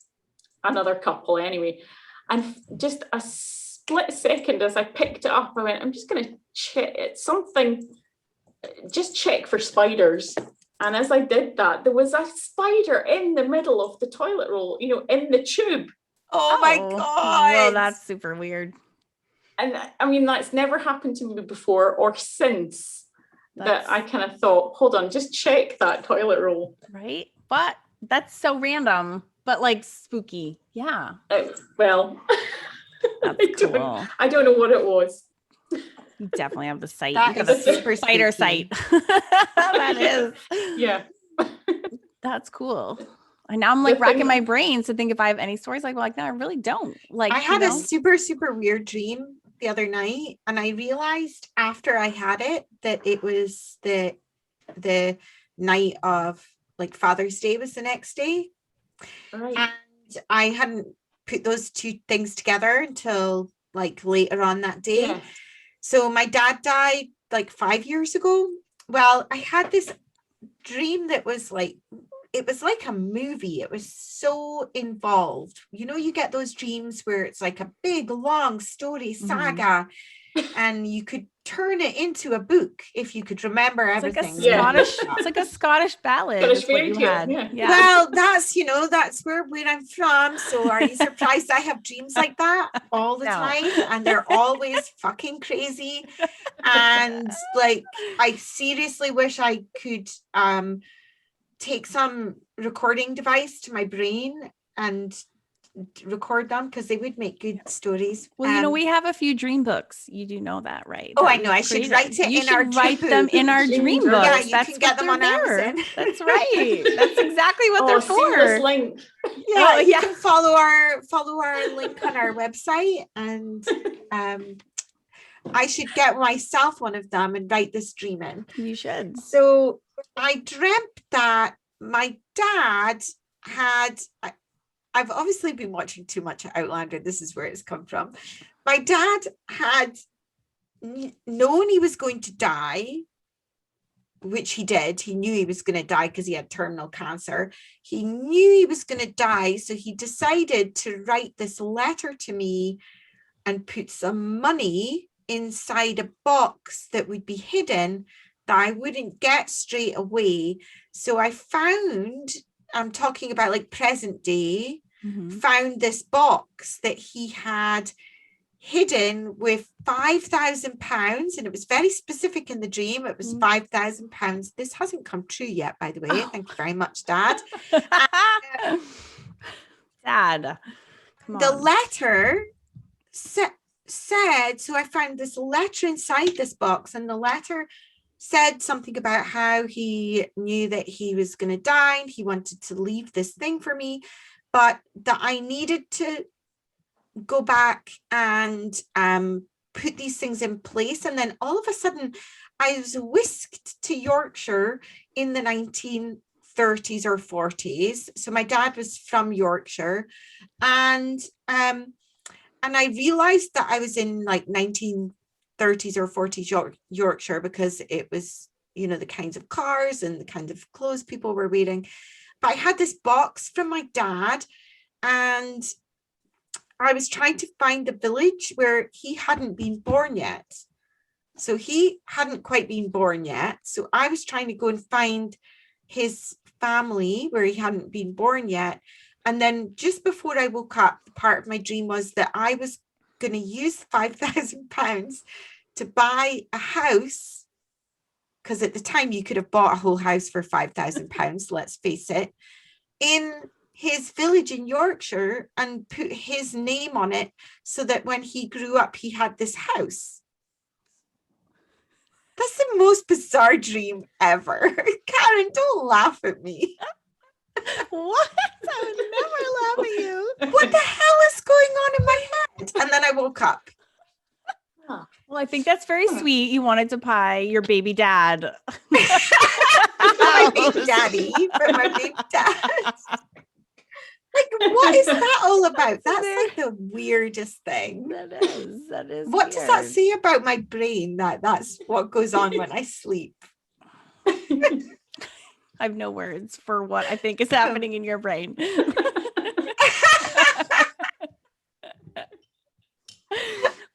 Speaker 3: another couple anyway, and just a split second as I picked it up, I went, I'm just going to check just check for spiders. And as I did that, there was a spider in the middle of the toilet roll, in the tube.
Speaker 2: Oh my God.
Speaker 1: Well, that's super weird.
Speaker 3: And I mean, that's never happened to me before or since that I kind of thought, hold on, just check that toilet roll.
Speaker 1: Right? But that's so random, but like spooky. Yeah.
Speaker 3: Well,
Speaker 1: that's cool.
Speaker 3: I don't know what it was.
Speaker 1: You definitely have the sight.
Speaker 2: That
Speaker 1: you
Speaker 2: is
Speaker 1: have the
Speaker 2: super
Speaker 1: spider
Speaker 2: spooky.
Speaker 1: sight. That is.
Speaker 3: Yeah.
Speaker 1: That's cool. And now I'm like racking my brains to think if I have any stories no, I really don't. Like
Speaker 2: I had a super, super weird dream the other night, and I realized after I had it that it was the night of like Father's Day was the next day.
Speaker 3: Right.
Speaker 2: And I hadn't put those two things together until like later on that day. Yeah. So my dad died like 5 years ago. Well, I had this dream that was like, it was like a movie. It was so involved. You get those dreams where it's like a big, long story saga, and you could turn it into a book if you could remember everything.
Speaker 1: It's like a Scottish ballad.
Speaker 3: Scottish fairy tale.
Speaker 1: Yeah.
Speaker 2: Well, that's where I'm from. So are you surprised I have dreams like that all the time? And they're always fucking crazy. And like, I seriously wish I could take some recording device to my brain and record them, because they would make good stories.
Speaker 1: Well, we have a few dream books. You do know that, right?
Speaker 2: Oh, I know. I should write it in our
Speaker 1: write them in our dream books.
Speaker 2: Yeah, you can get them on Amazon.
Speaker 1: That's right. That's exactly what they're for.
Speaker 3: Seamless link.
Speaker 2: Yeah,
Speaker 1: Oh,
Speaker 2: you
Speaker 1: yeah.
Speaker 2: can follow our link on our website, and I should get myself one of them and write this dream in.
Speaker 1: You should.
Speaker 2: So I dreamt that my dad had, I've obviously been watching too much Outlander. This is where it's come from. My dad had known he was going to die, which he did. He knew he was going to die because he had terminal cancer. He knew he was going to die. So he decided to write this letter to me and put some money inside a box that would be hidden that I wouldn't get straight away. So I found, I'm talking about like present day, found this box that he had hidden with £5,000, and it was very specific in the dream. It was £5,000. This hasn't come true yet, by the way. Thank you very much, Dad.
Speaker 1: Dad, come
Speaker 2: the
Speaker 1: on.
Speaker 2: letter said, so I found this letter inside this box, and the letter said something about how he knew that he was going to die and he wanted to leave this thing for me, but that I needed to go back and put these things in place. And then all of a sudden I was whisked to Yorkshire in the 1930s or 40s. So my dad was from Yorkshire, and I realized that I was in like 1930s or 40s Yorkshire because it was, you know, the kinds of cars and the kind of clothes people were wearing. But I had this box from my dad, and I was trying to find the village where he hadn't been born yet. So he hadn't quite been born yet. So I was trying to go and find his family where he hadn't been born yet. And then just before I woke up, part of my dream was that I was going to use £5,000 to buy a house, because at the time you could have bought a whole house for £5,000, let's face it, in his village in Yorkshire, and put his name on it so that when he grew up, he had this house. That's the most bizarre dream ever. Karen, don't laugh at me.
Speaker 1: What? I would never laugh at you.
Speaker 2: What the hell is going on in my head? And then I woke up.
Speaker 1: Well, I think that's very sweet. You wanted to buy your baby dad.
Speaker 2: My baby daddy, for my baby dad. Like, what is that all about? That's like the weirdest thing.
Speaker 1: That is.
Speaker 2: What does that say about my brain? That's what goes on when I sleep.
Speaker 1: I have no words for what I think is happening in your brain.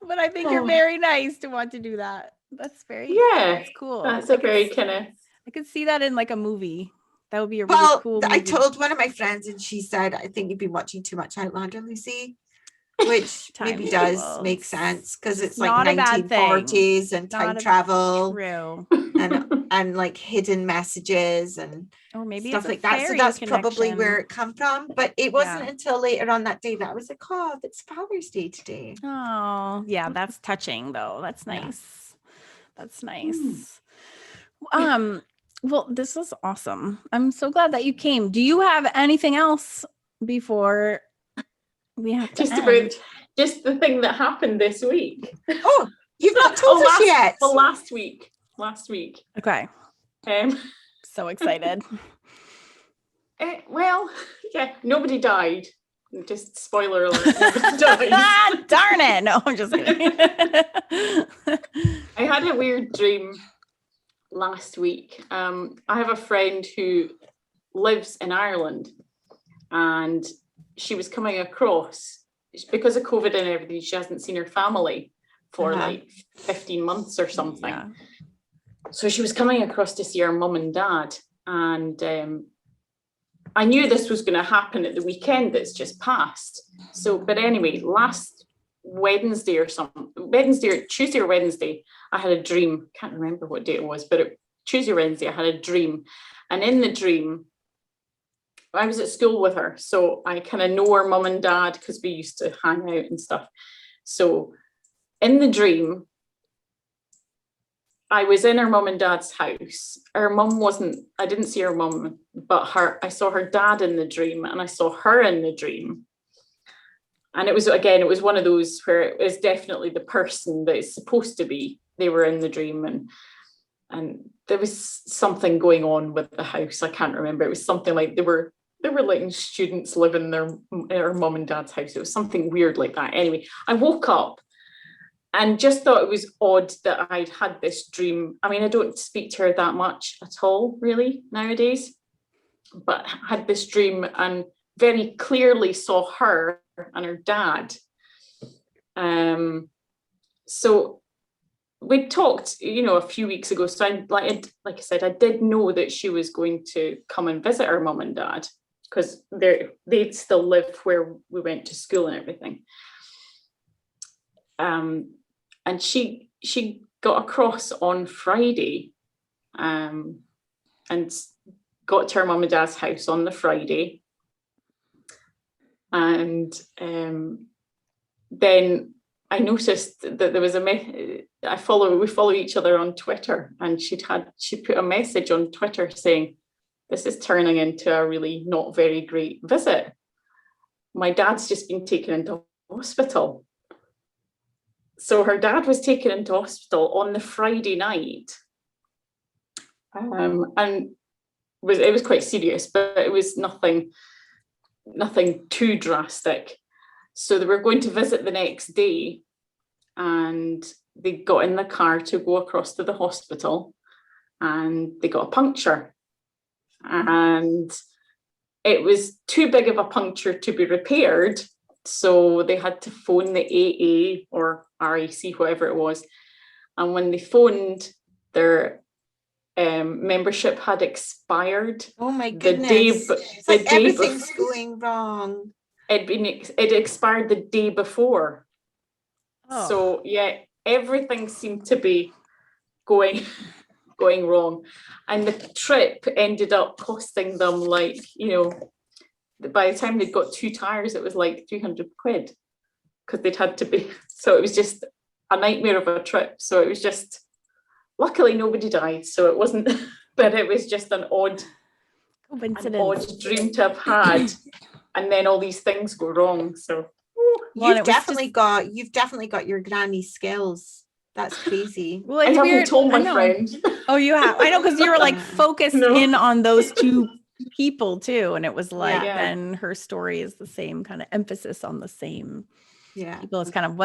Speaker 1: But I think you're very nice to want to do that. That's very that's cool.
Speaker 3: That's a very kind of.
Speaker 1: I could see that in like a movie. That would be a really cool movie.
Speaker 2: I told one of my friends, and she said, I think you've been watching too much Outlander, Lucy, which maybe does make sense, because it's like 1940s and time travel.
Speaker 1: True.
Speaker 2: And like hidden messages and
Speaker 1: maybe
Speaker 2: stuff like that. So that's probably where it come from. But it wasn't until later on that day that I was like, oh, it's Father's Day today.
Speaker 1: Oh, yeah, that's touching though. That's nice. That's nice. Well, this was awesome. I'm so glad that you came. Do you have anything else before we have to end?
Speaker 3: Just the thing that happened this week.
Speaker 2: Oh, you've not told us yet.
Speaker 3: Well, last week.
Speaker 1: Okay. So excited.
Speaker 3: Well, yeah, nobody died. Just spoiler alert. Nobody died.
Speaker 1: Darn it. No, I'm just kidding.
Speaker 3: I had a weird dream last week. I have a friend who lives in Ireland, and she was coming across, because of COVID and everything, she hasn't seen her family for like 15 months or something. Yeah. So she was coming across to see her mum and dad, and I knew this was going to happen at the weekend that's just passed. So, but anyway, last Wednesday or Tuesday or Wednesday, I had a dream. Can't remember what day it was, but Tuesday or Wednesday, I had a dream. And in the dream, I was at school with her. So I kind of know her mum and dad because we used to hang out and stuff. So in the dream, I was in her mum and dad's house. Her mum wasn't, I didn't see her mum, but I saw her dad in the dream, and I saw her in the dream. And it was one of those where it was definitely the person that it's supposed to be. They were in the dream, and there was something going on with the house. I can't remember. It was something like they were letting students live in her mum and dad's house. It was something weird like that. Anyway, I woke up and just thought it was odd that I'd had this dream. I mean, I don't speak to her that much at all, really, nowadays, but I had this dream and very clearly saw her and her dad. So we talked, a few weeks ago. So like I said, I did know that she was going to come and visit her mum and dad, because they'd still live where we went to school and everything. And she got across on Friday, and got to her mum and dad's house on the Friday. And then I noticed that there was we follow each other on Twitter, and she put a message on Twitter saying, "This is turning into a really not very great visit. My dad's just been taken into hospital." So her dad was taken into hospital on the Friday night, and it was quite serious, but it was nothing too drastic. So they were going to visit the next day, and they got in the car to go across to the hospital, and they got a puncture, and it was too big of a puncture to be repaired. So they had to phone the AA or RAC, whatever it was. And when they phoned, their membership had expired.
Speaker 2: Oh my goodness. It's like everything's going wrong.
Speaker 3: It expired the day before. Oh. So yeah, everything seemed to be going wrong. And the trip ended up costing them, like, by the time they'd got 2 tires, it was like 300 quid, because they'd had to be. So it was just a nightmare of a trip. So it was just, luckily nobody died, so it wasn't, but it was just an odd dream to have had. And then all these things go wrong. So
Speaker 2: you've definitely got your granny skills. That's crazy.
Speaker 1: Well, I haven't told my friend. Oh, you have? I know, because you were like focused in on those 2 people too, and it was like then her story is the same kind of emphasis on the same people. It's kind of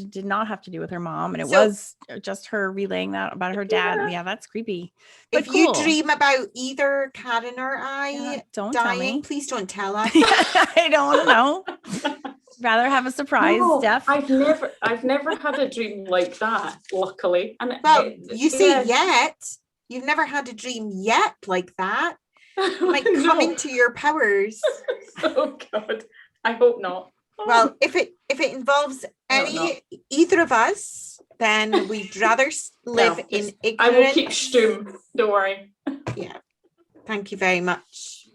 Speaker 1: did not have to do with her mom, and it was just her relaying that about her dad. Yeah, that's creepy. But
Speaker 2: if you dream about either Karen or I
Speaker 1: don't
Speaker 2: dying,
Speaker 1: tell me.
Speaker 2: Please don't tell us.
Speaker 1: I don't want to know. Rather have a surprise. Steph.
Speaker 3: I've never had a dream like that, luckily. And
Speaker 2: you say yet. You've never had a dream yet like that. Like coming to your powers.
Speaker 3: Oh God, I hope not.
Speaker 2: Well, if it involves either of us, then we'd rather live in ignorance.
Speaker 3: I will keep stum. Don't worry.
Speaker 2: Yeah. Thank you very much.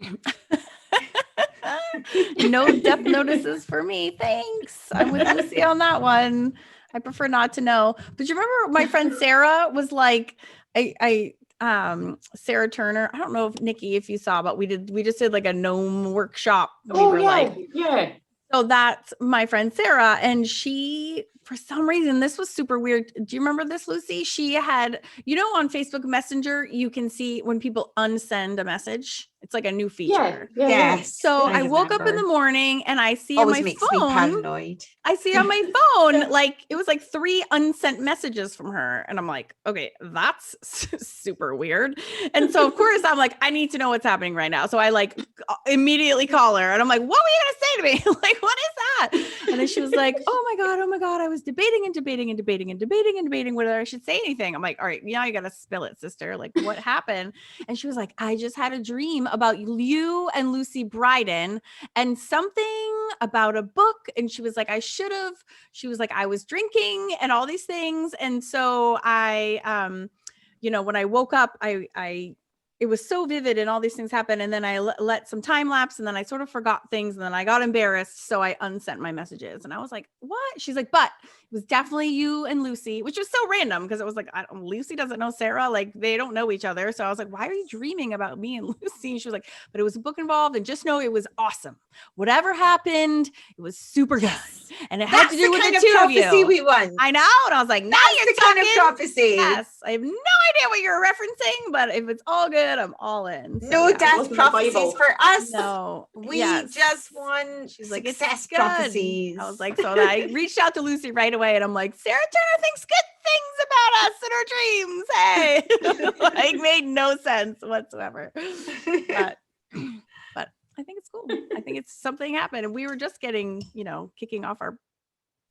Speaker 1: No death notices for me. Thanks. I'm with Lucy on that one. I prefer not to know. But you remember my friend Sarah was like, Sarah Turner. I don't know if Nikki, if you saw, but we just did like a gnome workshop.
Speaker 3: Yeah.
Speaker 1: So that's my friend Sarah, and she, for some reason, this was super weird. Do you remember this, Lucy? She had, on Facebook Messenger, you can see when people unsend a message. It's like a new feature.
Speaker 2: Yeah. Yes.
Speaker 1: So I woke up in the morning and I see
Speaker 2: Always
Speaker 1: on my
Speaker 2: makes
Speaker 1: phone.
Speaker 2: Me paranoid.
Speaker 1: I see on my phone, like it was like 3 unsent messages from her. And I'm like, okay, that's super weird. And so of course I'm like, I need to know what's happening right now. So I like immediately call her and I'm like, what were you going to say to me? Like, what is that? And then she was like, oh my God. I was debating whether I should say anything. I'm like, all right, now you got to spill it, sister. Like, what happened? And she was like, I just had a dream about you and Lucy Bryden and something about a book. And she was like, she was like, I was drinking and all these things. And so I, when I woke up, I it was so vivid and all these things happened. And then I let some time lapse and then I sort of forgot things and then I got embarrassed. So I unsent my messages and I was like, what? She's like, but it was definitely you and Lucy, which was so random because it was like, Lucy doesn't know Sarah. Like they don't know each other. So I was like, why are you dreaming about me and Lucy? And she was like, but it was a book involved and just know it was awesome. Whatever happened, it was super good. And it had to do with the two of you.
Speaker 2: We want.
Speaker 1: I know. And I was like, now you're
Speaker 2: the kind of prophecy.
Speaker 1: Yes. I have no idea what you're referencing, but if it's all good, I'm all in. So,
Speaker 2: no death prophecies for us.
Speaker 1: No.
Speaker 2: We just want
Speaker 1: She's like,
Speaker 2: success
Speaker 1: it's
Speaker 2: prophecies.
Speaker 1: I was like, so I reached out to Lucy right away and I'm like, Sarah Turner thinks good things about us in her dreams. Hey. Like made no sense whatsoever. But I think it's cool. I think it's something happened. And we were just getting, kicking off our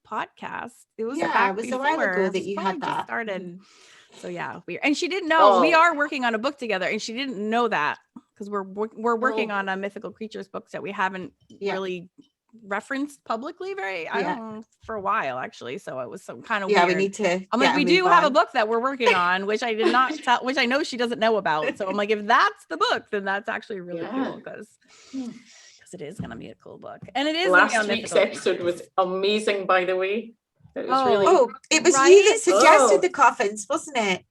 Speaker 1: podcast. It was
Speaker 2: a while ago that you had that
Speaker 1: started. So yeah, and she didn't know we are working on a book together, and she didn't know that because we're working on a mythical creatures book that we haven't really referenced publicly for a while actually. So it was some kind of weird.
Speaker 2: We need to.
Speaker 1: I'm like, we do have a book that we're working on, which I did not tell, which I know she doesn't know about. So I'm like, if that's the book, then that's actually really cool because it is going to be a cool book, and it is.
Speaker 3: Last week's episode was amazing, by the way. It was really.
Speaker 2: It was you that suggested the coffins, wasn't it?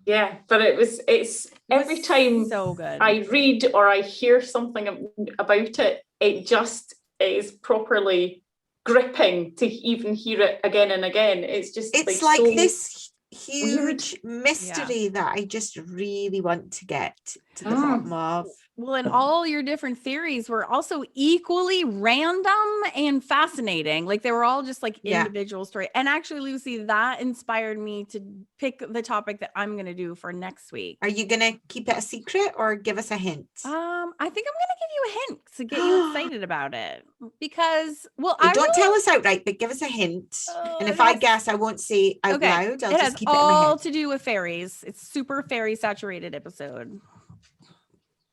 Speaker 3: Yeah, but it's every time
Speaker 1: so good.
Speaker 3: I read or I hear something about it, it just is properly gripping to even hear it again and again. It's just
Speaker 2: like so this huge mystery that I just really want to get to the bottom of.
Speaker 1: Well, and all your different theories were also equally random and fascinating. Like they were all just like individual story. And actually, Lucy, that inspired me to pick the topic that I'm going to do for next week.
Speaker 2: Are you going to keep it a secret or give us a hint?
Speaker 1: I think I'm going to give you a hint to get you excited about it because,
Speaker 2: don't tell us outright, but give us a hint. And if I guess, I won't say out loud. I'll just keep it in my head.
Speaker 1: All to do with fairies. It's super fairy saturated episode.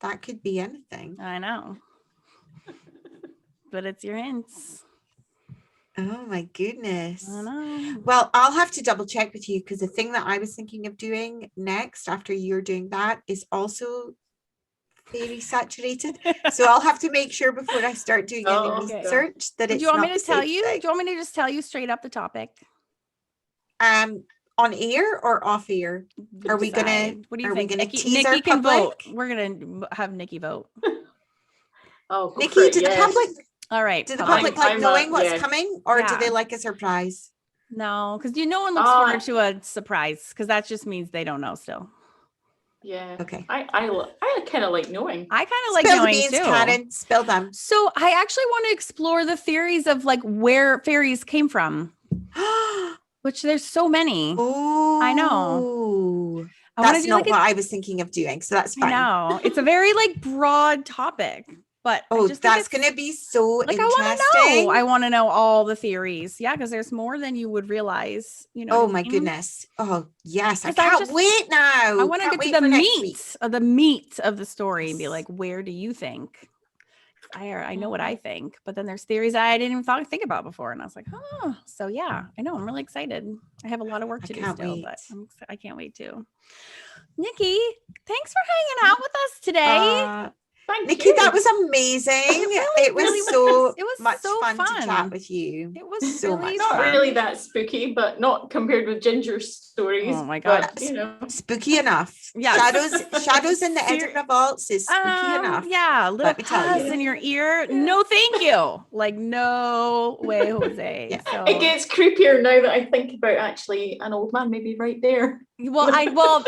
Speaker 2: That could be anything.
Speaker 1: I know. But it's your hints.
Speaker 2: Oh my goodness.
Speaker 1: I know.
Speaker 2: Well, I'll have to double check with you because the thing that I was thinking of doing next after you're doing that is also fairy saturated. So I'll have to make sure before I start doing any research that it's.
Speaker 1: Do you want me to tell you? Do you want me to just tell you straight up the topic?
Speaker 2: On air or off air? Are we gonna?
Speaker 1: What do you think?
Speaker 2: Nikki
Speaker 1: can public? Vote. We're gonna have Nikki vote.
Speaker 2: Nikki, the public?
Speaker 1: All right.
Speaker 2: Do the public like knowing what's coming, or do they like a surprise?
Speaker 1: No, because no one looks forward to a surprise, because that just means they don't know still.
Speaker 3: Yeah.
Speaker 2: Okay.
Speaker 3: I kind of like knowing.
Speaker 1: I kind of like knowing
Speaker 2: beans,
Speaker 1: too.
Speaker 2: Karen, spill them.
Speaker 1: So I actually want to explore the theories of like where fairies came from. Which there's so many.
Speaker 2: Oh,
Speaker 1: I know.
Speaker 2: That's not what I was thinking of doing, so that's fine.
Speaker 1: I know. It's a very like broad topic, but
Speaker 2: that's going to be so
Speaker 1: interesting. I want to know all the theories. Yeah, because there's more than you would realize.
Speaker 2: Oh my goodness. Oh yes, I can't wait now.
Speaker 1: I want to get to the meat of the story and be like, where do you think? I know what I think, but then there's theories I didn't even think about before, and I was like, oh, so yeah, I know. I'm really excited. I have a lot of work to do still, but I can't wait to. Nikki, thanks for hanging out with us today.
Speaker 2: Nikki, that was amazing. It was so much fun to chat with you.
Speaker 1: It was so much
Speaker 3: not really that spooky, but not compared with Ginger's stories.
Speaker 1: Oh my god,
Speaker 2: but, spooky enough.
Speaker 1: Yeah,
Speaker 2: shadows in the Edinburgh vaults is spooky enough.
Speaker 1: Yeah, little pus in your ear. No, thank you. Like no way, Jose.
Speaker 2: Yeah.
Speaker 1: So.
Speaker 3: It gets creepier now that I think about actually an old man maybe right there.
Speaker 1: Well,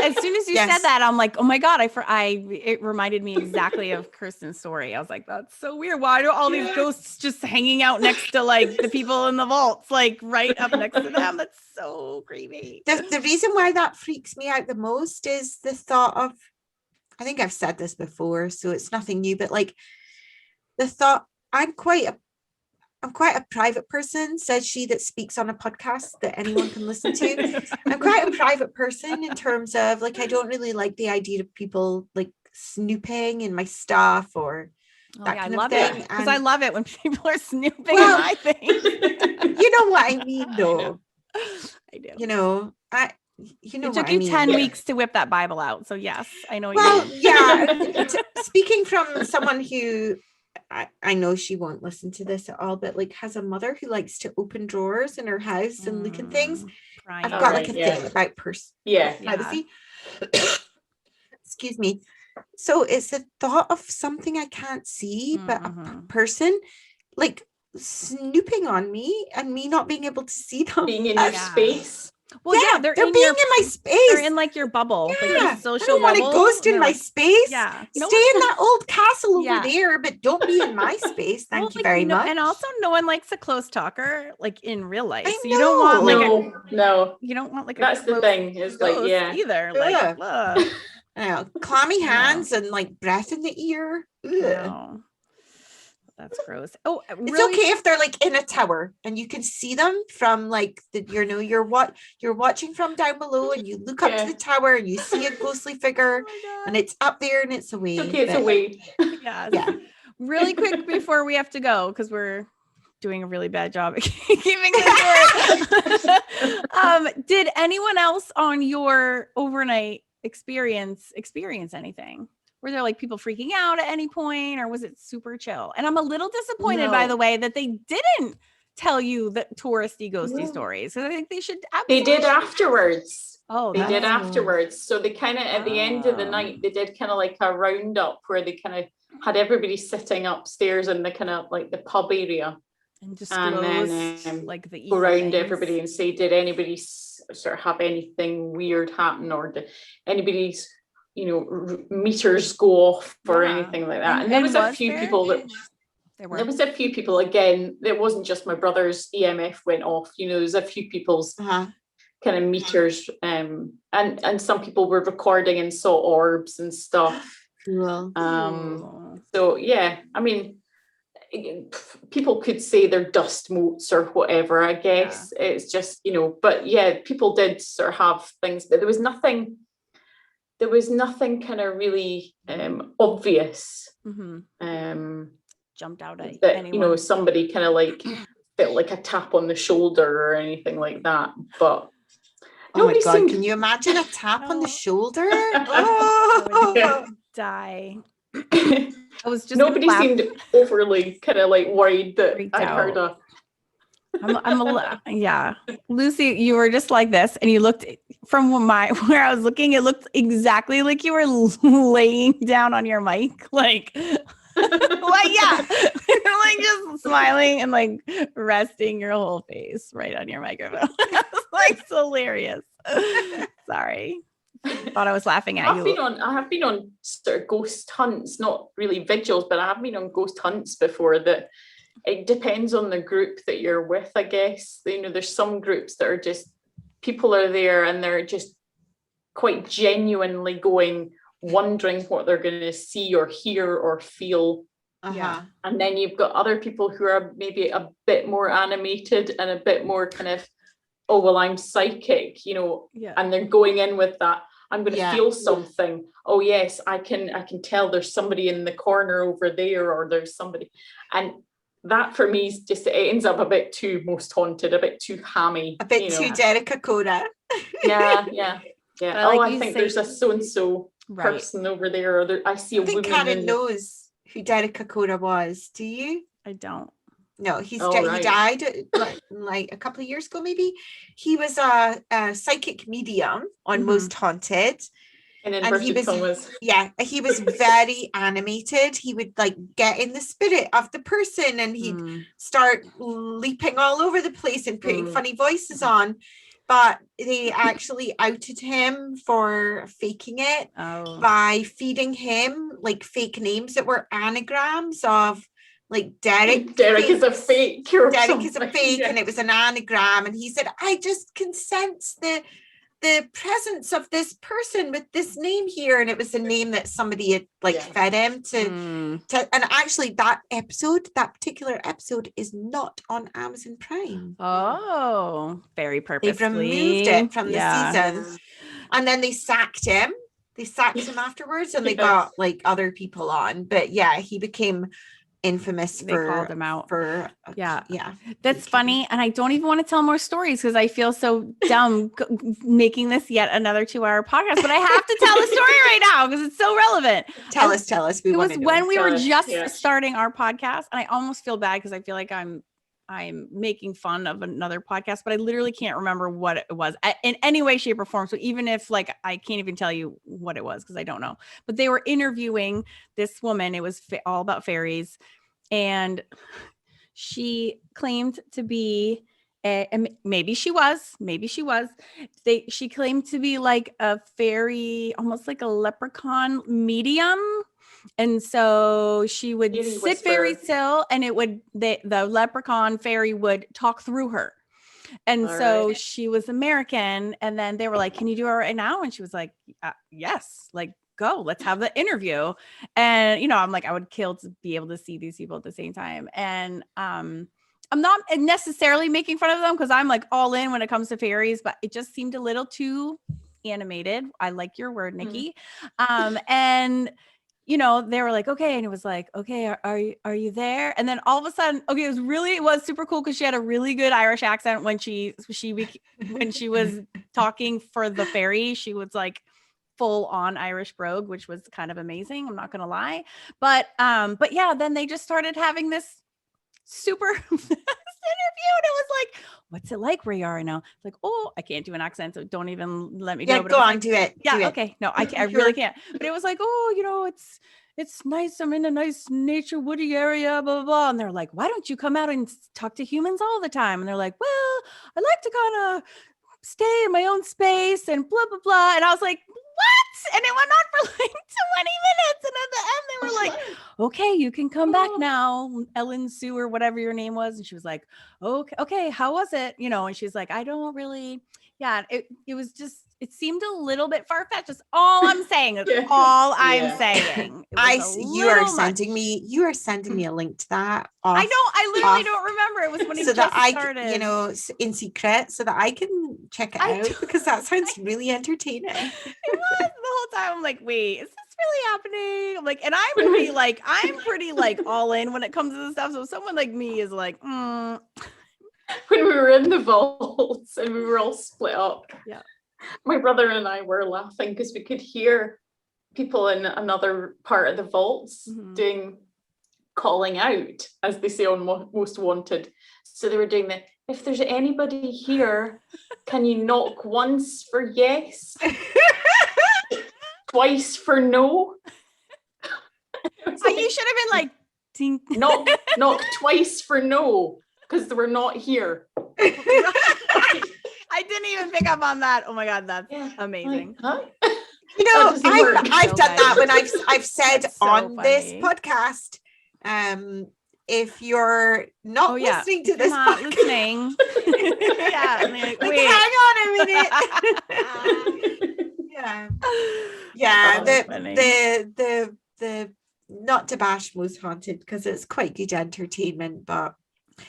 Speaker 1: as soon as you said that, I'm like, oh my god, it reminded me exactly of Kirsten's story. I was like, that's so weird. Why do all these ghosts just hanging out next to like the people in the vaults, like right up next to them? That's so creepy.
Speaker 2: The reason why that freaks me out the most is the thought of, I think I've said this before, so it's nothing new, but like the thought, I'm quite a private person, says she that speaks on a podcast that anyone can listen to. I'm quite a private person in terms of like, I don't really like the idea of people like snooping in my stuff or that kind of thing.
Speaker 1: Because I love it when people are snooping in my thing.
Speaker 2: You know what I mean though.
Speaker 1: I do.
Speaker 2: You know, you know
Speaker 1: It took
Speaker 2: what I
Speaker 1: you
Speaker 2: mean.
Speaker 1: 10
Speaker 3: Yeah.
Speaker 1: weeks to whip that Bible out. So yes, I know
Speaker 2: Well,
Speaker 1: you.
Speaker 2: yeah. Speaking from someone who I know she won't listen to this at all, but like has a mother who likes to open drawers in her house and look at things. I've got like a thing about privacy. Excuse me. So it's the thought of something I can't see, but a person like snooping on me and me not being able to see them.
Speaker 3: Being in your space.
Speaker 1: Well, yeah, they're
Speaker 2: being in my space.
Speaker 1: They're in like your bubble, like your social
Speaker 2: I don't want
Speaker 1: bubble.
Speaker 2: to ghost in my
Speaker 1: like,
Speaker 2: space.
Speaker 1: Yeah,
Speaker 2: Stay in that old castle over
Speaker 1: Yeah.
Speaker 2: there, but don't be in my space. Thank you very much.
Speaker 1: And also, no one likes a close talker, like in real life.
Speaker 2: I
Speaker 1: So you don't want like
Speaker 3: no.
Speaker 1: You don't want like
Speaker 3: that's
Speaker 1: a
Speaker 3: the thing. Is like
Speaker 1: either. Like
Speaker 2: clammy hands and like breath in the ear.
Speaker 1: No. That's gross. Oh, really?
Speaker 2: It's okay if they're like in a tower and you can see them from like you're watching from down below and you look up to the tower and you see a ghostly figure and it's up there and it's away.
Speaker 3: Okay, it's away.
Speaker 1: Yeah. Really quick before we have to go, because we're doing a really bad job at keeping this short. Did anyone else on your overnight experience anything? Were there like people freaking out at any point, or was it super chill? And I'm a little disappointed, by the way, that they didn't tell you the touristy, ghosty stories. So I think they should.
Speaker 3: They did afterwards.
Speaker 1: Oh,
Speaker 3: they did afterwards. So they kind of at the end of the night, they did kind of like a roundup where they kind of had everybody sitting upstairs in the kind of like the pub area,
Speaker 1: and disclose like the
Speaker 3: go around everybody and say, did anybody sort of have anything weird happen, or did anybody's meters go off or anything like that? And there was a few people that there was a few people, again, it wasn't just my brother's EMF went off, there was a few people's kind of meters, and some people were recording and saw orbs and stuff.
Speaker 2: Cool.
Speaker 3: So yeah, I mean, people could say they're dust motes or whatever, I guess. It's just, but yeah, people did sort of have things, but there was nothing kind of really obvious
Speaker 1: jumped out at
Speaker 3: that
Speaker 1: anyone.
Speaker 3: Somebody kind of like felt like a tap on the shoulder or anything like that. But
Speaker 2: oh my God, can you imagine a tap on the shoulder?
Speaker 1: I would die. I was just
Speaker 3: nobody seemed overly kind of like worried that I heard a
Speaker 1: yeah. Lucy, you were just like this, and you looked from where I was looking, it looked exactly like you were laying down on your mic, like like just smiling and like resting your whole face right on your microphone. It's like it's hilarious. Sorry. Thought I was laughing at you.
Speaker 3: I have been on sort of ghost hunts, not really vigils, but I have been on ghost hunts before. That it depends on the group that you're with, I guess. There's some groups that are just, people are there and they're just quite genuinely wondering what they're going to see or hear or feel. And then you've got other people who are maybe a bit more animated and a bit more kind of, oh, well, I'm psychic, and they're going in with that. I'm going to feel something. Oh yes, I can tell there's somebody in the corner over there, or there's somebody. And that for me is just, it ends up a bit too Most Haunted, a bit too hammy.
Speaker 2: A bit too Derek Coda.
Speaker 3: Yeah. I think there's a so-and-so person over there, or I see a woman.
Speaker 2: I think Karen knows who Derek Coda was. Do you?
Speaker 1: I don't.
Speaker 2: No, he died like a couple of years ago, maybe. He was a psychic medium on Most Haunted.
Speaker 3: And
Speaker 2: he was very animated. He would like get in the spirit of the person and he'd start leaping all over the place and putting funny voices on. But they actually outed him for faking it by feeding him like fake names that were anagrams of like Derek
Speaker 3: is a fake.
Speaker 2: Derek is a fake, and it was an anagram. And he said, I just can sense the presence of this person with this name here. And it was a name that somebody had fed him to and actually that particular episode is not on Amazon Prime.
Speaker 1: Oh, very purposely.
Speaker 2: They've removed it from the season. And then they sacked him. Afterwards, and they got like other people on. But yeah, he became infamous
Speaker 1: They called him out.
Speaker 2: yeah.
Speaker 1: That's funny. And I don't even want to tell more stories because I feel so dumb making this yet another 2-hour podcast, but I have to tell the story right now because it's so relevant.
Speaker 2: Tell us.
Speaker 1: It was when we were just
Speaker 3: Yeah.
Speaker 1: starting our podcast, and I almost feel bad because I feel like I'm making fun of another podcast, but I literally can't remember what it was in any way, shape, or form. So even if like I can't even tell you what it was because I don't know. But they were interviewing this woman. It was all about fairies, and she claimed to be and maybe she was. She claimed to be like a fairy, almost like a leprechaun medium. And so she would
Speaker 3: Fairy
Speaker 1: sit
Speaker 3: whisperer.
Speaker 1: very still, and it would the leprechaun fairy would talk through her. And
Speaker 3: All
Speaker 1: so
Speaker 3: right.
Speaker 1: she was American, and then they were like, "Can you do it right now?" And she was like, "Yes, like go, let's have the interview." And you know, I'm like, I would kill to be able to see these people at the same time. And I'm not necessarily making fun of them because I'm like all in when it comes to fairies, but it just seemed a little too animated. I like your word, Nikki. And you know, they were like, okay. And it was like, okay, are you there? And then all of a sudden, okay, it was super cool because she had a really good Irish accent when when she was talking for the fairy. She was like full on Irish brogue, which was kind of amazing. I'm not gonna lie. But yeah, then they just started having this super interview, and it was like, what's it like where you are now? It's like, oh, I can't do an accent, so don't even let me
Speaker 2: Yeah,
Speaker 1: go.
Speaker 2: go on, do it.
Speaker 1: Yeah, okay. No, I really can't. But it was like, oh, you know, it's nice. I'm in a nice nature woody area, blah, blah, blah. And they're like, why don't you come out and talk to humans all the time? And they're like, well, I like to kind of stay in my own space and blah, blah, blah. And I was like, what? And it went on for like 20 minutes. And at the end, they were like, okay, you can come back now, Ellen Sue or whatever your name was. And she was like, okay, how was it? You know, and she's like, I don't really, yeah, it was just, it seemed a little bit far-fetched. That's all I'm saying. That's all I'm saying.
Speaker 2: You are sending me a link to that.
Speaker 1: I literally don't remember. It was when he
Speaker 2: so
Speaker 1: just
Speaker 2: that
Speaker 1: started.
Speaker 2: you know, in secret, so that I can check it out because that sounds really entertaining.
Speaker 1: It was the whole time. I'm like, wait, is this really happening? I'm like, and I'm pretty like all in when it comes to this stuff. So someone like me is like,
Speaker 3: When we were in the vaults and we were all split up.
Speaker 1: Yeah.
Speaker 3: My brother and I were laughing because we could hear people in another part of the vaults doing calling out, as they say on Most Wanted. So they were doing the, if there's anybody here, can you knock once for yes? Twice for no?
Speaker 1: you should have been like, tink.
Speaker 3: Knock twice for no, because they were not here.
Speaker 1: I didn't even pick up on that. Oh my God, that's amazing.
Speaker 3: Like, huh?
Speaker 2: You know, I've done that when I've said
Speaker 1: so
Speaker 2: on
Speaker 1: funny.
Speaker 2: this podcast, if you're not listening to this podcast,
Speaker 1: listening. Yeah. Like, wait.
Speaker 2: Hang on a minute. Yeah. The not to bash Most Haunted because it's quite good entertainment, but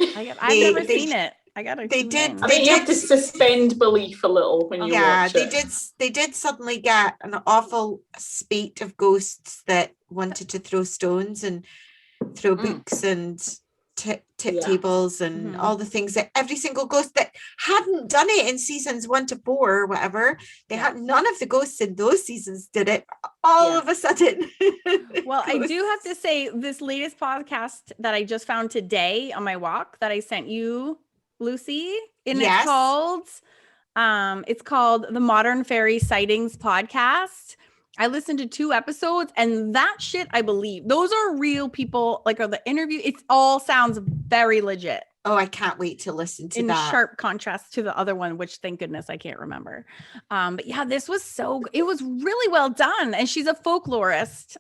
Speaker 1: I've never seen it. I gotta.
Speaker 2: They did.
Speaker 3: I think you have to suspend belief a little when you watch it.
Speaker 2: They did suddenly get an awful spate of ghosts that wanted to throw stones and throw books and tip tables and all the things that every single ghost that hadn't done it in seasons 1 to 4 or whatever, they had none of the ghosts in those seasons did it all of a sudden.
Speaker 1: Well, I do have to say this latest podcast that I just found today on my walk that I sent you, Lucy, and it's called the Modern Fairy Sightings Podcast. I listened to 2 episodes and that shit, I believe those are real people, like, are the interview. It all sounds very legit.
Speaker 2: Oh, I can't wait to listen to that. In
Speaker 1: sharp contrast to the other one, which thank goodness I can't remember. But yeah, this was it was really well done. And she's a folklorist,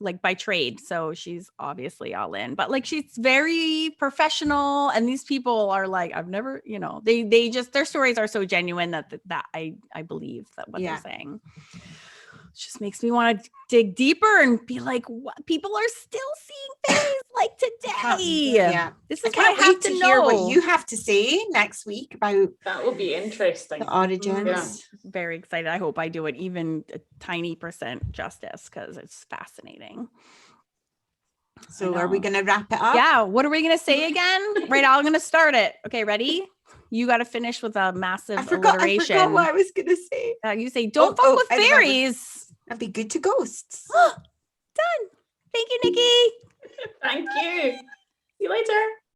Speaker 1: like by trade. So she's obviously all in, but like, she's very professional. And these people are like, I've never, you know, they just, their stories are so genuine that I believe that what they're saying. Just makes me want to dig deeper and be like, what? People are still seeing things like today.
Speaker 2: Yeah,
Speaker 1: this is what I have to know.
Speaker 2: Hear what you have to say next week about
Speaker 3: that. Will be interesting.
Speaker 2: The origins.
Speaker 1: Yeah. Very excited. I hope I do it even a tiny % justice because it's fascinating.
Speaker 2: So are we going to wrap it up?
Speaker 1: Yeah. What are we going to say again? Right. I'm going to start it. Okay. Ready? You got to finish with a massive
Speaker 2: I forgot what I was going to say.
Speaker 1: You say, don't fuck with
Speaker 2: I remember.
Speaker 1: fairies.
Speaker 2: And be good to ghosts.
Speaker 1: Done. Thank you, Nikki.
Speaker 3: Thank you. See you later.